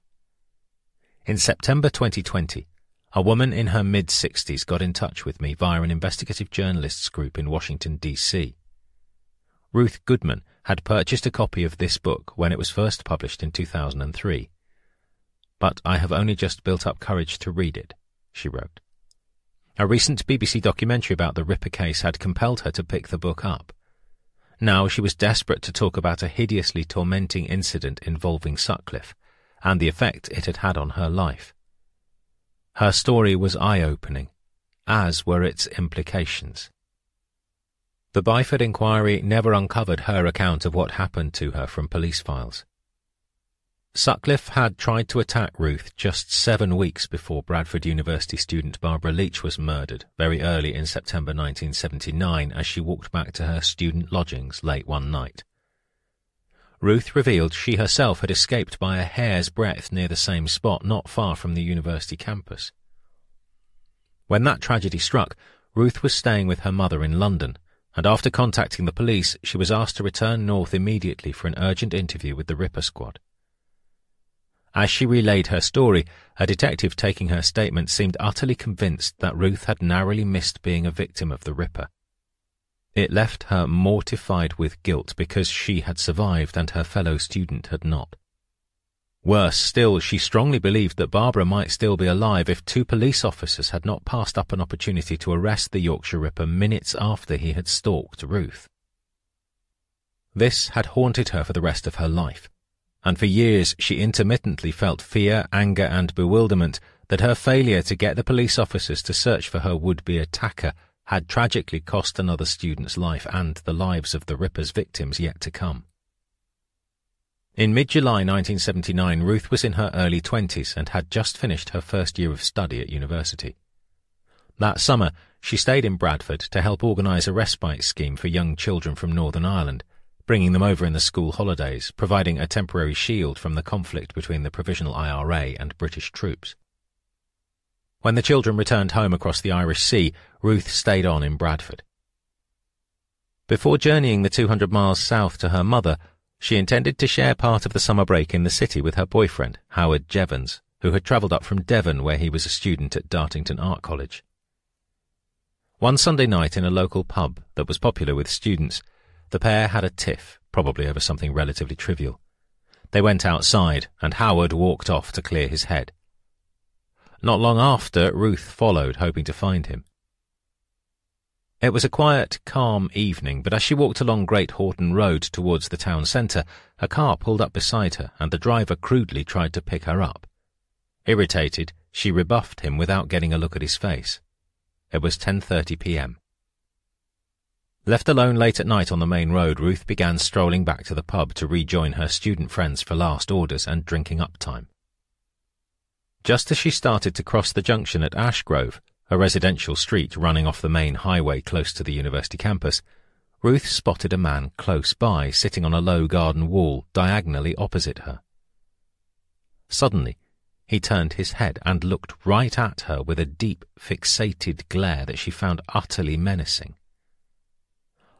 In September 2020, a woman in her mid-60s got in touch with me via an investigative journalists group in Washington, D.C. Ruth Goodman had purchased a copy of this book when it was first published in 2003. "But I have only just built up courage to read it," she wrote. A recent BBC documentary about the Ripper case had compelled her to pick the book up. Now she was desperate to talk about a hideously tormenting incident involving Sutcliffe and the effect it had had on her life. Her story was eye-opening, as were its implications. The Byford inquiry never uncovered her account of what happened to her from police files. Sutcliffe had tried to attack Ruth just 7 weeks before Bradford University student Barbara Leach was murdered very early in September 1979 as she walked back to her student lodgings late one night. Ruth revealed she herself had escaped by a hair's breadth near the same spot not far from the university campus. When that tragedy struck, Ruth was staying with her mother in London, and after contacting the police, she was asked to return north immediately for an urgent interview with the Ripper Squad. As she relayed her story, a detective taking her statement seemed utterly convinced that Ruth had narrowly missed being a victim of the Ripper. It left her mortified with guilt because she had survived and her fellow student had not. Worse still, she strongly believed that Barbara might still be alive if 2 police officers had not passed up an opportunity to arrest the Yorkshire Ripper minutes after he had stalked Ruth. This had haunted her for the rest of her life, and for years she intermittently felt fear, anger and bewilderment that her failure to get the police officers to search for her would-be attacker had tragically cost another student's life and the lives of the Ripper's victims yet to come. In mid-July 1979, Ruth was in her early 20s and had just finished her first year of study at university. That summer, she stayed in Bradford to help organise a respite scheme for young children from Northern Ireland, bringing them over in the school holidays, providing a temporary shield from the conflict between the Provisional IRA and British troops. When the children returned home across the Irish Sea, Ruth stayed on in Bradford. Before journeying the 200 miles south to her mother, she intended to share part of the summer break in the city with her boyfriend, Howard Jevons, who had travelled up from Devon where he was a student at Dartington Art College. One Sunday night in a local pub that was popular with students, the pair had a tiff, probably over something relatively trivial. They went outside, and Howard walked off to clear his head. Not long after, Ruth followed, hoping to find him. It was a quiet, calm evening, but as she walked along Great Horton Road towards the town centre, a car pulled up beside her, and the driver crudely tried to pick her up. Irritated, she rebuffed him without getting a look at his face. It was 10:30 p.m. Left alone late at night on the main road, Ruth began strolling back to the pub to rejoin her student friends for last orders and drinking up time. Just as she started to cross the junction at Ashgrove, a residential street running off the main highway close to the university campus, Ruth spotted a man close by, sitting on a low garden wall diagonally opposite her. Suddenly, he turned his head and looked right at her with a deep, fixated glare that she found utterly menacing.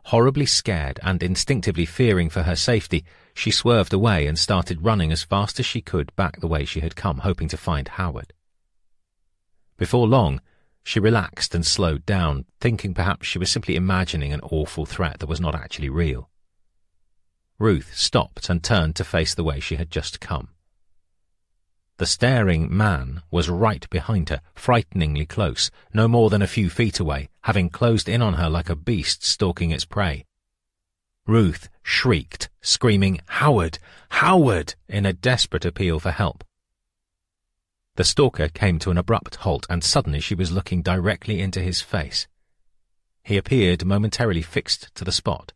Horribly scared and instinctively fearing for her safety, she swerved away and started running as fast as she could back the way she had come, hoping to find Howard. Before long, she relaxed and slowed down, thinking perhaps she was simply imagining an awful threat that was not actually real. Ruth stopped and turned to face the way she had just come. The staring man was right behind her, frighteningly close, no more than a few feet away, having closed in on her like a beast stalking its prey. Ruth shrieked, screaming, "Howard! Howard!" in a desperate appeal for help. The stalker came to an abrupt halt, and suddenly she was looking directly into his face. He appeared momentarily fixed to the spot.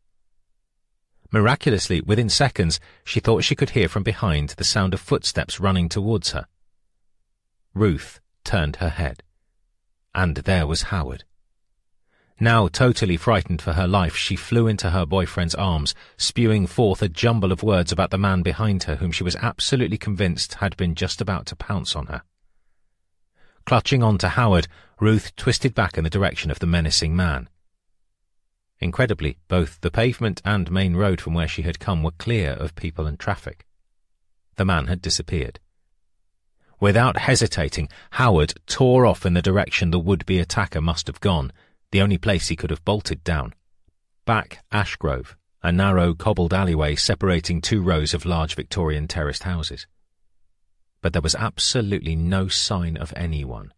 Miraculously, within seconds, she thought she could hear from behind the sound of footsteps running towards her. Ruth turned her head, and there was Howard. Now totally frightened for her life, she flew into her boyfriend's arms, spewing forth a jumble of words about the man behind her whom she was absolutely convinced had been just about to pounce on her. Clutching on to Howard, Ruth twisted back in the direction of the menacing man. Incredibly, both the pavement and main road from where she had come were clear of people and traffic. The man had disappeared. Without hesitating, Howard tore off in the direction the would-be attacker must have gone, the only place he could have bolted down. Back Ashgrove, a narrow cobbled alleyway separating two rows of large Victorian terraced houses. But there was absolutely no sign of anyone,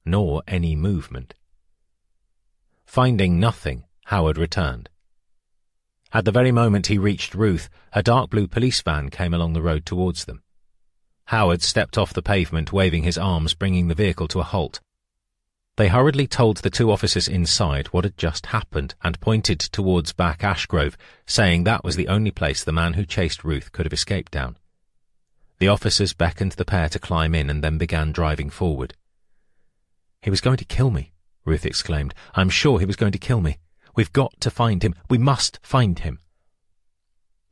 nor any movement. Finding nothing, Howard returned. At the very moment he reached Ruth, a dark blue police van came along the road towards them. Howard stepped off the pavement, waving his arms, bringing the vehicle to a halt. They hurriedly told the two officers inside what had just happened and pointed towards back Ashgrove, saying that was the only place the man who chased Ruth could have escaped down. The officers beckoned the pair to climb in and then began driving forward. "He was going to kill me," Ruth exclaimed. "I'm sure he was going to kill me. We've got to find him. We must find him."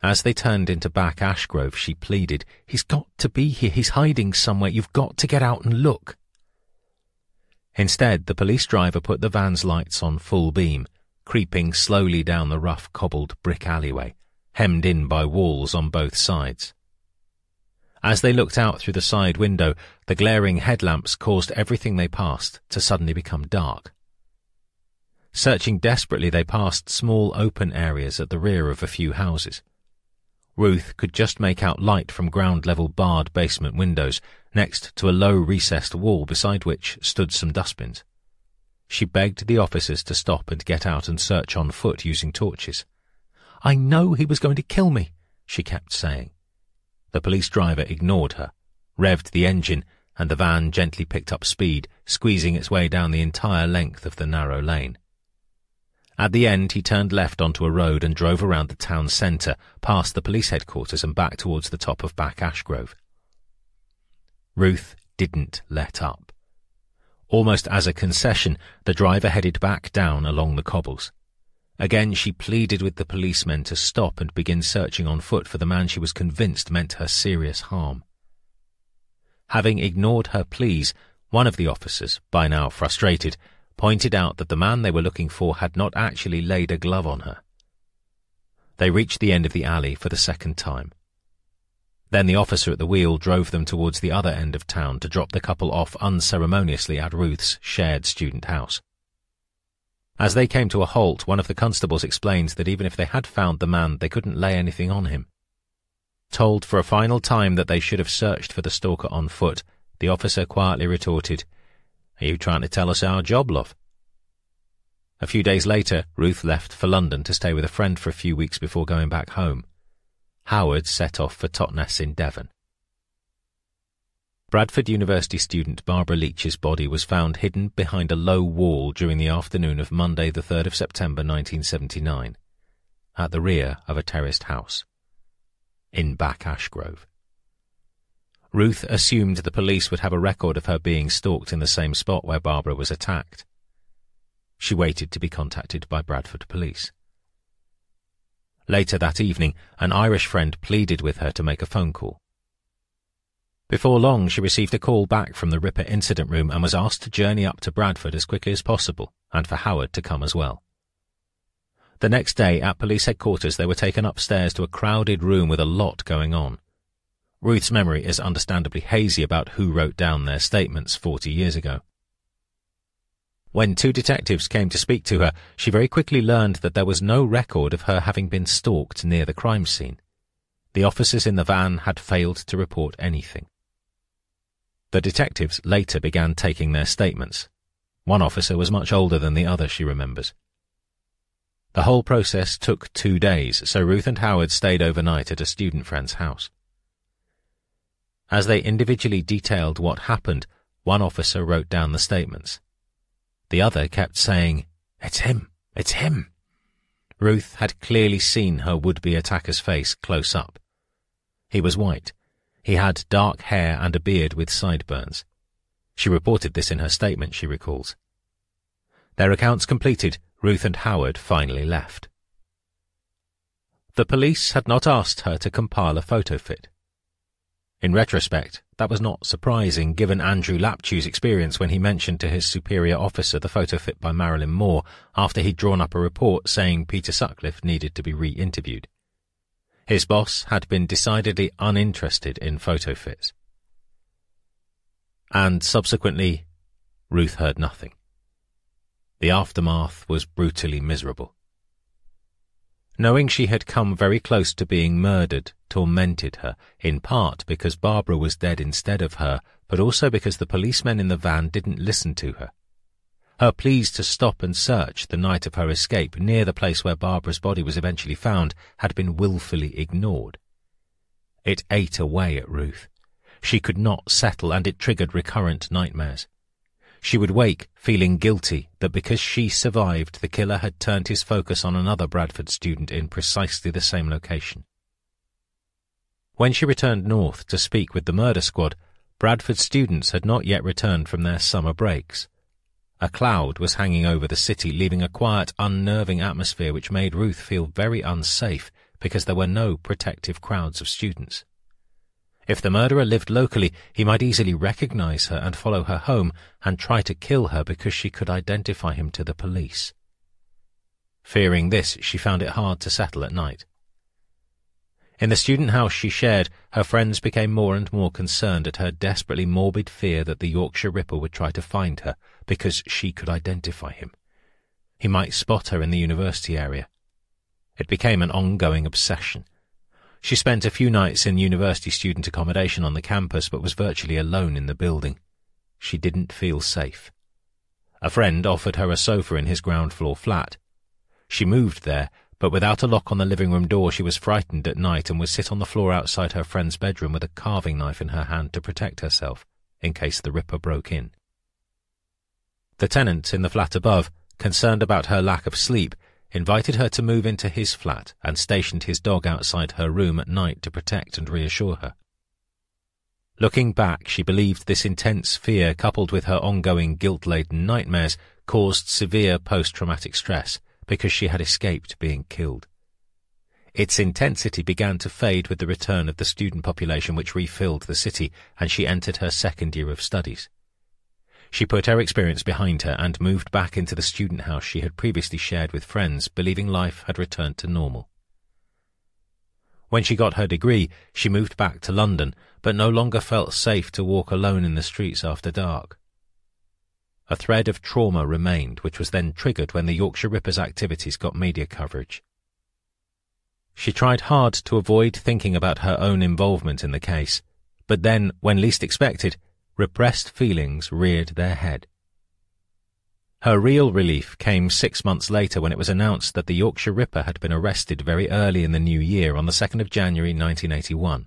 As they turned into back Ashgrove, she pleaded, "He's got to be here. He's hiding somewhere. You've got to get out and look." Instead, the police driver put the van's lights on full beam, creeping slowly down the rough cobbled brick alleyway, hemmed in by walls on both sides. As they looked out through the side window, the glaring headlamps caused everything they passed to suddenly become dark. Searching desperately, they passed small open areas at the rear of a few houses. Ruth could just make out light from ground-level barred basement windows, next to a low recessed wall beside which stood some dustbins. She begged the officers to stop and get out and search on foot using torches. "I know he was going to kill me," she kept saying. The police driver ignored her, revved the engine, and the van gently picked up speed, squeezing its way down the entire length of the narrow lane. At the end, he turned left onto a road and drove around the town centre, past the police headquarters and back towards the top of back Ashgrove. Ruth didn't let up. Almost as a concession, the driver headed back down along the cobbles. Again, she pleaded with the policemen to stop and begin searching on foot for the man she was convinced meant her serious harm. Having ignored her pleas, one of the officers, by now frustrated, pointed out that the man they were looking for had not actually laid a glove on her. They reached the end of the alley for the second time. Then the officer at the wheel drove them towards the other end of town to drop the couple off unceremoniously at Ruth's shared student house. As they came to a halt, one of the constables explained that even if they had found the man, they couldn't lay anything on him. Told for a final time that they should have searched for the stalker on foot, the officer quietly retorted, "Are you trying to tell us our job, love?" A few days later, Ruth left for London to stay with a friend for a few weeks before going back home. Howard set off for Totnes in Devon. Bradford University student Barbara Leach's body was found hidden behind a low wall during the afternoon of Monday the 3rd of September 1979, at the rear of a terraced house in Back Ashgrove. Ruth assumed the police would have a record of her being stalked in the same spot where Barbara was attacked. She waited to be contacted by Bradford police. Later that evening, an Irish friend pleaded with her to make a phone call. Before long, she received a call back from the Ripper incident room and was asked to journey up to Bradford as quickly as possible, and for Howard to come as well. The next day, at police headquarters, they were taken upstairs to a crowded room with a lot going on. Ruth's memory is understandably hazy about who wrote down their statements 40 years ago. When two detectives came to speak to her, she very quickly learned that there was no record of her having been stalked near the crime scene. The officers in the van had failed to report anything. The detectives later began taking their statements. One officer was much older than the other, she remembers. The whole process took 2 days, so Ruth and Howard stayed overnight at a student friend's house. As they individually detailed what happened, one officer wrote down the statements. The other kept saying, "It's him, it's him." Ruth had clearly seen her would-be attacker's face close up. He was white. He had dark hair and a beard with sideburns. She reported this in her statement, she recalls. Their accounts completed, Ruth and Howard finally left. The police had not asked her to compile a photo fit. In retrospect, that was not surprising given Andrew Lapchew's experience when he mentioned to his superior officer the photo fit by Marilyn Moore after he'd drawn up a report saying Peter Sutcliffe needed to be re-interviewed. His boss had been decidedly uninterested in photo fits. And subsequently, Ruth heard nothing. The aftermath was brutally miserable. Knowing she had come very close to being murdered tormented her, in part because Barbara was dead instead of her, but also because the policemen in the van didn't listen to her. Her pleas to stop and search the night of her escape near the place where Barbara's body was eventually found had been willfully ignored. It ate away at Ruth. She could not settle, and it triggered recurrent nightmares. She would wake feeling guilty that because she survived, the killer had turned his focus on another Bradford student in precisely the same location. When she returned north to speak with the murder squad, Bradford students had not yet returned from their summer breaks. A cloud was hanging over the city, leaving a quiet, unnerving atmosphere which made Ruth feel very unsafe because there were no protective crowds of students. If the murderer lived locally, he might easily recognize her and follow her home and try to kill her because she could identify him to the police. Fearing this, she found it hard to settle at night. In the student house she shared, her friends became more and more concerned at her desperately morbid fear that the Yorkshire Ripper would try to find her because she could identify him. He might spot her in the university area. It became an ongoing obsession. She spent a few nights in university student accommodation on the campus but was virtually alone in the building. She didn't feel safe. A friend offered her a sofa in his ground-floor flat. She moved there, but without a lock on the living room door she was frightened at night and would sit on the floor outside her friend's bedroom with a carving knife in her hand to protect herself, in case the Ripper broke in. The tenant in the flat above, concerned about her lack of sleep, invited her to move into his flat and stationed his dog outside her room at night to protect and reassure her. Looking back, she believed this intense fear, coupled with her ongoing guilt-laden nightmares, caused severe post-traumatic stress because she had escaped being killed. Its intensity began to fade with the return of the student population which refilled the city, and she entered her second year of studies. She put her experience behind her and moved back into the student house she had previously shared with friends, believing life had returned to normal. When she got her degree, she moved back to London, but no longer felt safe to walk alone in the streets after dark. A thread of trauma remained, which was then triggered when the Yorkshire Ripper's activities got media coverage. She tried hard to avoid thinking about her own involvement in the case, but then, when least expected, repressed feelings reared their head. Her real relief came 6 months later when it was announced that the Yorkshire Ripper had been arrested very early in the new year on the 2nd of January 1981.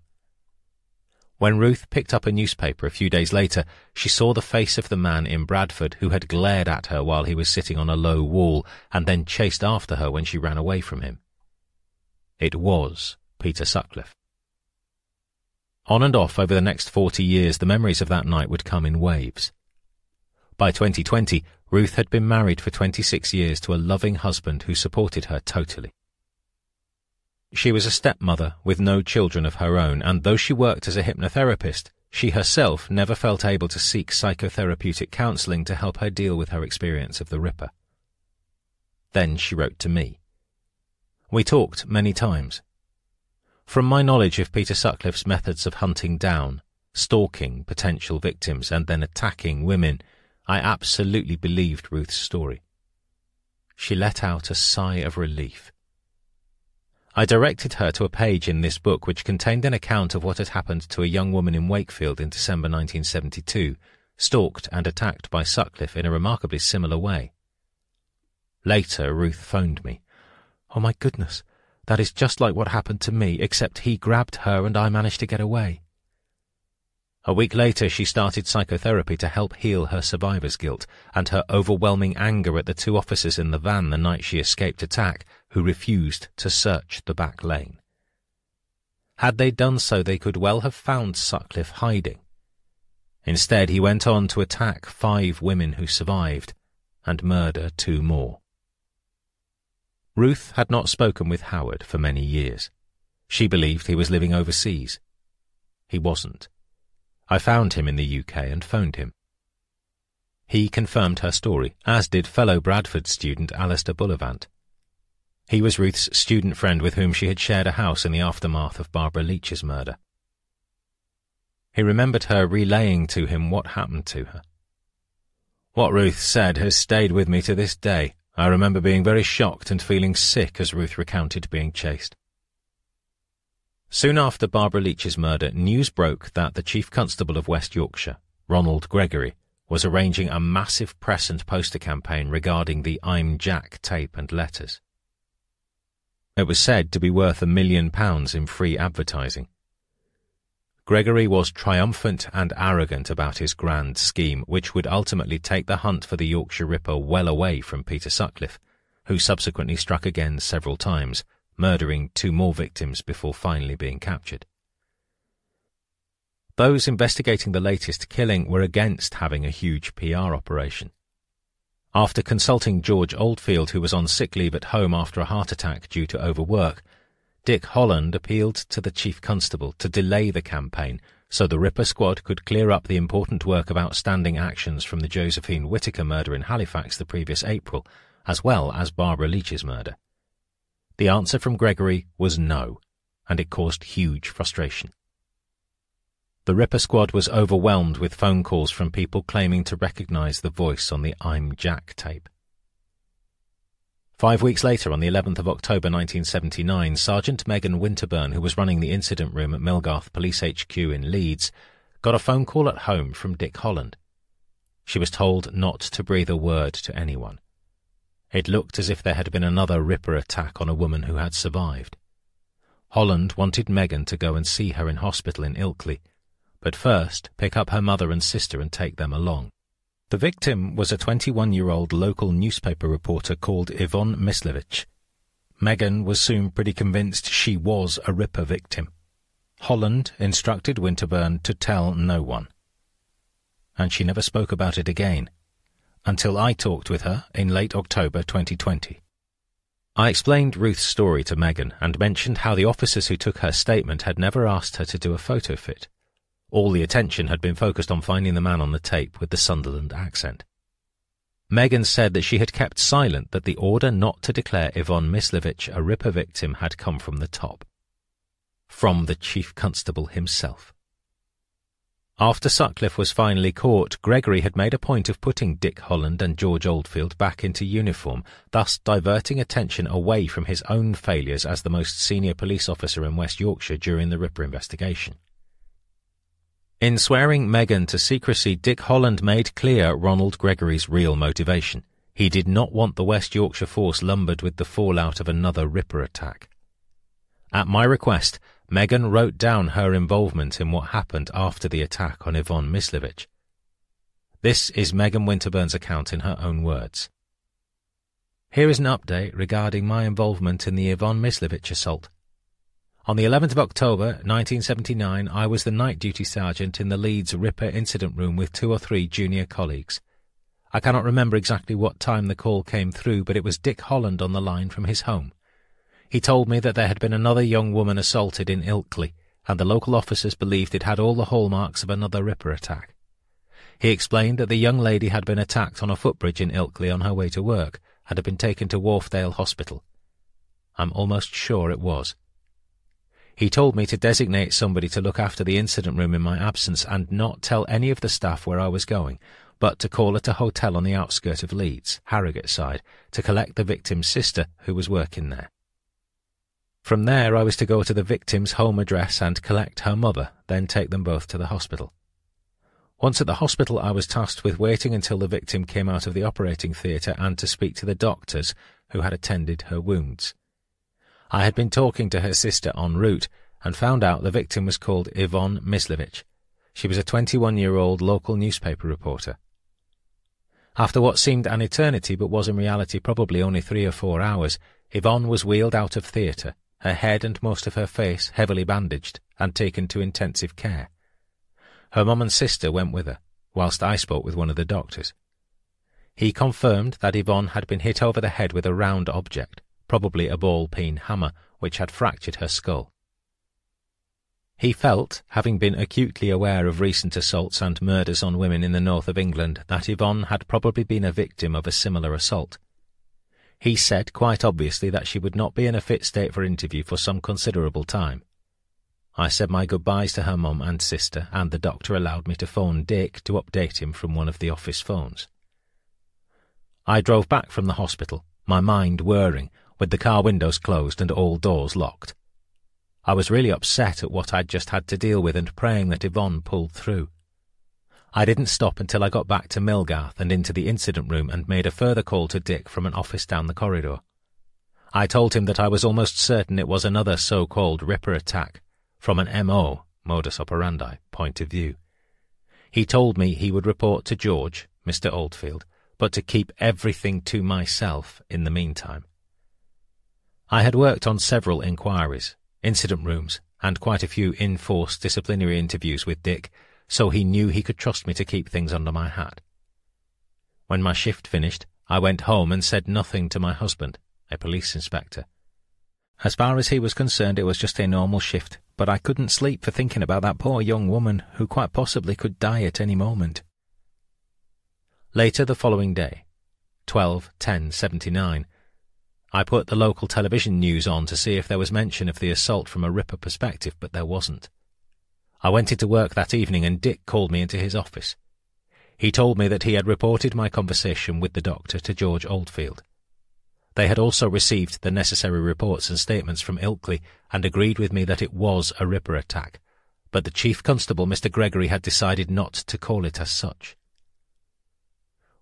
When Ruth picked up a newspaper a few days later, she saw the face of the man in Bradford who had glared at her while he was sitting on a low wall and then chased after her when she ran away from him. It was Peter Sutcliffe. On and off over the next 40 years, the memories of that night would come in waves. By 2020, Ruth had been married for 26 years to a loving husband who supported her totally. She was a stepmother with no children of her own, and though she worked as a hypnotherapist, she herself never felt able to seek psychotherapeutic counselling to help her deal with her experience of the Ripper. Then she wrote to me. We talked many times. From my knowledge of Peter Sutcliffe's methods of hunting down, stalking potential victims, and then attacking women, I absolutely believed Ruth's story. She let out a sigh of relief. I directed her to a page in this book which contained an account of what had happened to a young woman in Wakefield in December 1972, stalked and attacked by Sutcliffe in a remarkably similar way. Later, Ruth phoned me. "Oh my goodness, that is just like what happened to me, except he grabbed her and I managed to get away." A week later, she started psychotherapy to help heal her survivor's guilt and her overwhelming anger at the two officers in the van the night she escaped attack who refused to search the back lane. Had they done so, they could well have found Sutcliffe hiding. Instead, he went on to attack 5 women who survived and murder 2 more. Ruth had not spoken with Howard for many years. She believed he was living overseas. He wasn't. I found him in the UK and phoned him. He confirmed her story, as did fellow Bradford student Alistair Bullivant. He was Ruth's student friend with whom she had shared a house in the aftermath of Barbara Leach's murder. He remembered her relaying to him what happened to her. "What Ruth said has stayed with me to this day. I remember being very shocked and feeling sick as Ruth recounted being chased." Soon after Barbara Leach's murder, news broke that the Chief Constable of West Yorkshire, Ronald Gregory, was arranging a massive press and poster campaign regarding the "I'm Jack" tape and letters. It was said to be worth £1 million in free advertising. Gregory was triumphant and arrogant about his grand scheme, which would ultimately take the hunt for the Yorkshire Ripper well away from Peter Sutcliffe, who subsequently struck again several times, murdering 2 more victims before finally being captured. Those investigating the latest killing were against having a huge PR operation. After consulting George Oldfield, who was on sick leave at home after a heart attack due to overwork, Dick Holland appealed to the Chief Constable to delay the campaign so the Ripper Squad could clear up the important work of outstanding actions from the Josephine Whittaker murder in Halifax the previous April, as well as Barbara Leach's murder. The answer from Gregory was no, and it caused huge frustration. The Ripper Squad was overwhelmed with phone calls from people claiming to recognize the voice on the "I'm Jack" tape. 5 weeks later, on the 11th of October 1979, Sergeant Megan Winterburn, who was running the incident room at Millgarth Police HQ in Leeds, got a phone call at home from Dick Holland. She was told not to breathe a word to anyone. It looked as if there had been another Ripper attack on a woman who had survived. Holland wanted Megan to go and see her in hospital in Ilkley, but first pick up her mother and sister and take them along. The victim was a 21-year-old local newspaper reporter called Yvonne Mislevich. Megan was soon pretty convinced she was a Ripper victim. Holland instructed Winterburn to tell no one. And she never spoke about it again, until I talked with her in late October 2020. I explained Ruth's story to Megan and mentioned how the officers who took her statement had never asked her to do a photo fit. All the attention had been focused on finding the man on the tape with the Sunderland accent. Megan said that she had kept silent that the order not to declare Yvonne Mislevich a Ripper victim had come from the top. From the Chief Constable himself. After Sutcliffe was finally caught, Gregory had made a point of putting Dick Holland and George Oldfield back into uniform, thus diverting attention away from his own failures as the most senior police officer in West Yorkshire during the Ripper investigation. In swearing Megan to secrecy, Dick Holland made clear Ronald Gregory's real motivation. He did not want the West Yorkshire force lumbered with the fallout of another Ripper attack. At my request, Megan wrote down her involvement in what happened after the attack on Yvonne Myslivich. This is Megan Winterburn's account in her own words. Here is an update regarding my involvement in the Yvonne Myslivich assault. On the 11th of October, 1979, I was the night duty sergeant in the Leeds Ripper incident room with 2 or 3 junior colleagues. I cannot remember exactly what time the call came through, but it was Dick Holland on the line from his home. He told me that there had been another young woman assaulted in Ilkley, and the local officers believed it had all the hallmarks of another Ripper attack. He explained that the young lady had been attacked on a footbridge in Ilkley on her way to work, and had been taken to Wharfdale Hospital. I'm almost sure it was. He told me to designate somebody to look after the incident room in my absence and not tell any of the staff where I was going, but to call at a hotel on the outskirts of Leeds, Harrogate side, to collect the victim's sister, who was working there. From there I was to go to the victim's home address and collect her mother, then take them both to the hospital. Once at the hospital, I was tasked with waiting until the victim came out of the operating theatre and to speak to the doctors who had attended her wounds. I had been talking to her sister en route and found out the victim was called Yvonne Myslivich. She was a 21-year-old local newspaper reporter. After what seemed an eternity but was in reality probably only 3 or 4 hours, Yvonne was wheeled out of theatre, her head and most of her face heavily bandaged and taken to intensive care. Her mum and sister went with her, whilst I spoke with one of the doctors. He confirmed that Yvonne had been hit over the head with a round object, probably a ball-peen hammer, which had fractured her skull. He felt, having been acutely aware of recent assaults and murders on women in the north of England, that Yvonne had probably been a victim of a similar assault. He said quite obviously that she would not be in a fit state for interview for some considerable time. I said my goodbyes to her mum and sister, and the doctor allowed me to phone Dick to update him from one of the office phones. I drove back from the hospital, my mind whirring, with the car windows closed and all doors locked. I was really upset at what I'd just had to deal with and praying that Yvonne pulled through. I didn't stop until I got back to Millgarth and into the incident room and made a further call to Dick from an office down the corridor. I told him that I was almost certain it was another so-called Ripper attack, from an MO, modus operandi, point of view. He told me he would report to George, Mr. Oldfield, but to keep everything to myself in the meantime. I had worked on several inquiries, incident rooms, and quite a few in-force disciplinary interviews with Dick, so he knew he could trust me to keep things under my hat. When my shift finished, I went home and said nothing to my husband, a police inspector. As far as he was concerned, it was just a normal shift, but I couldn't sleep for thinking about that poor young woman who quite possibly could die at any moment. Later the following day, 12/10/79, I put the local television news on to see if there was mention of the assault from a Ripper perspective, but there wasn't. I went into work that evening and Dick called me into his office. He told me that he had reported my conversation with the doctor to George Oldfield. They had also received the necessary reports and statements from Ilkley and agreed with me that it was a Ripper attack, but the Chief Constable, Mr. Gregory, had decided not to call it as such.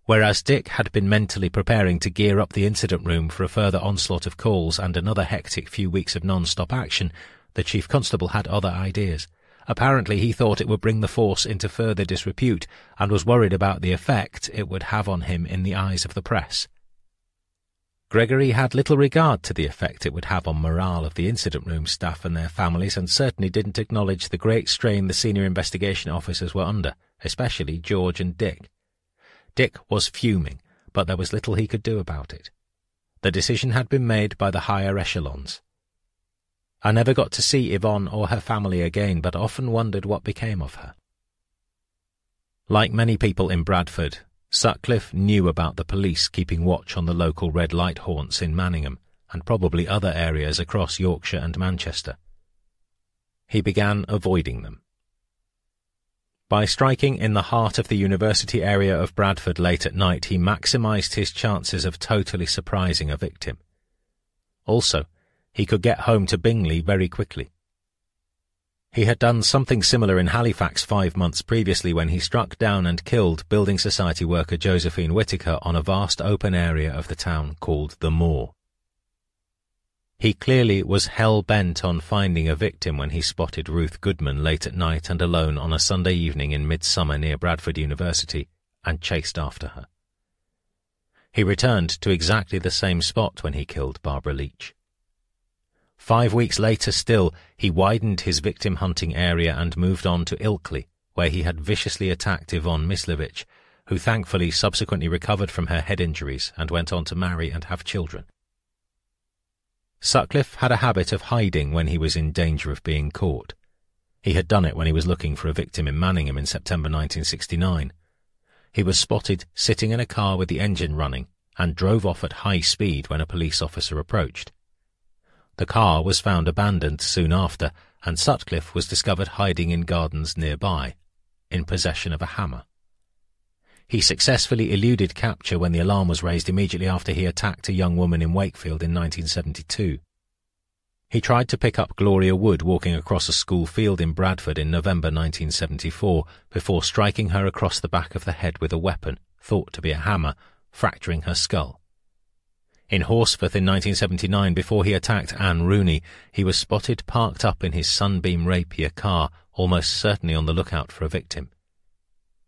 Whereas Dick had been mentally preparing to gear up the incident room for a further onslaught of calls and another hectic few weeks of non-stop action, the Chief Constable had other ideas. Apparently he thought it would bring the force into further disrepute and was worried about the effect it would have on him in the eyes of the press. Gregory had little regard to the effect it would have on morale of the incident room staff and their families, and certainly didn't acknowledge the great strain the senior investigation officers were under, especially George and Dick. Dick was fuming, but there was little he could do about it. The decision had been made by the higher echelons. I never got to see Yvonne or her family again, but often wondered what became of her. Like many people in Bradford, Sutcliffe knew about the police keeping watch on the local red light haunts in Manningham and probably other areas across Yorkshire and Manchester. He began avoiding them. By striking in the heart of the university area of Bradford late at night, he maximised his chances of totally surprising a victim. Also, he could get home to Bingley very quickly. He had done something similar in Halifax 5 months previously when he struck down and killed Building Society worker Josephine Whittaker on a vast open area of the town called the Moor. He clearly was hell-bent on finding a victim when he spotted Ruth Goodman late at night and alone on a Sunday evening in midsummer near Bradford University and chased after her. He returned to exactly the same spot when he killed Barbara Leach. 5 weeks later still, he widened his victim-hunting area and moved on to Ilkley, where he had viciously attacked Yvonne Mislevich, who thankfully subsequently recovered from her head injuries and went on to marry and have children. Sutcliffe had a habit of hiding when he was in danger of being caught. He had done it when he was looking for a victim in Manningham in September 1969. He was spotted sitting in a car with the engine running and drove off at high speed when a police officer approached. The car was found abandoned soon after, and Sutcliffe was discovered hiding in gardens nearby, in possession of a hammer. He successfully eluded capture when the alarm was raised immediately after he attacked a young woman in Wakefield in 1972. He tried to pick up Gloria Wood walking across a school field in Bradford in November 1974 before striking her across the back of the head with a weapon, thought to be a hammer, fracturing her skull. In Horsforth in 1979, before he attacked Anne Rooney, he was spotted parked up in his Sunbeam Rapier car, almost certainly on the lookout for a victim.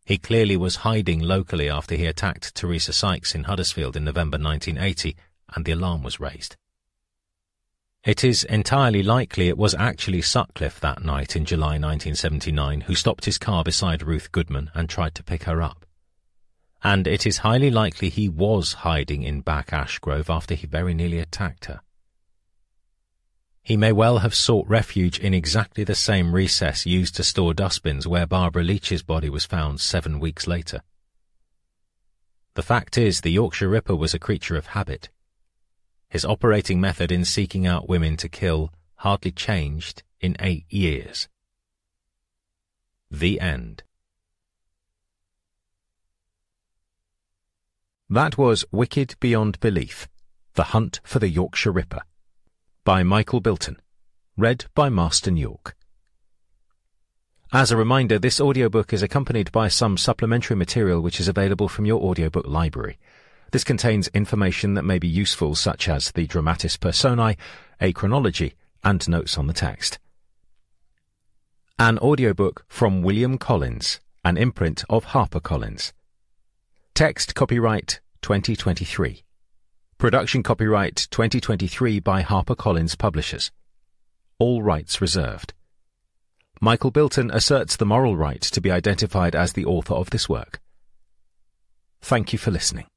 He clearly was hiding locally after he attacked Teresa Sykes in Huddersfield in November 1980, and the alarm was raised. It is entirely likely it was actually Sutcliffe that night in July 1979 who stopped his car beside Ruth Goodman and tried to pick her up. And it is highly likely he was hiding in Back Ashgrove after he very nearly attacked her. He may well have sought refuge in exactly the same recess used to store dustbins where Barbara Leach's body was found 7 weeks later. The fact is, the Yorkshire Ripper was a creature of habit. His operating method in seeking out women to kill hardly changed in 8 years. The end. That was Wicked Beyond Belief, The Hunt for the Yorkshire Ripper, by Michael Bilton, read by Marston York. As a reminder, this audiobook is accompanied by some supplementary material which is available from your audiobook library. This contains information that may be useful, such as the dramatis personae, a chronology, and notes on the text. An audiobook from William Collins, an imprint of HarperCollins. Text copyright 2023. Production copyright 2023 by HarperCollins Publishers. All rights reserved. Michael Bilton asserts the moral right to be identified as the author of this work. Thank you for listening.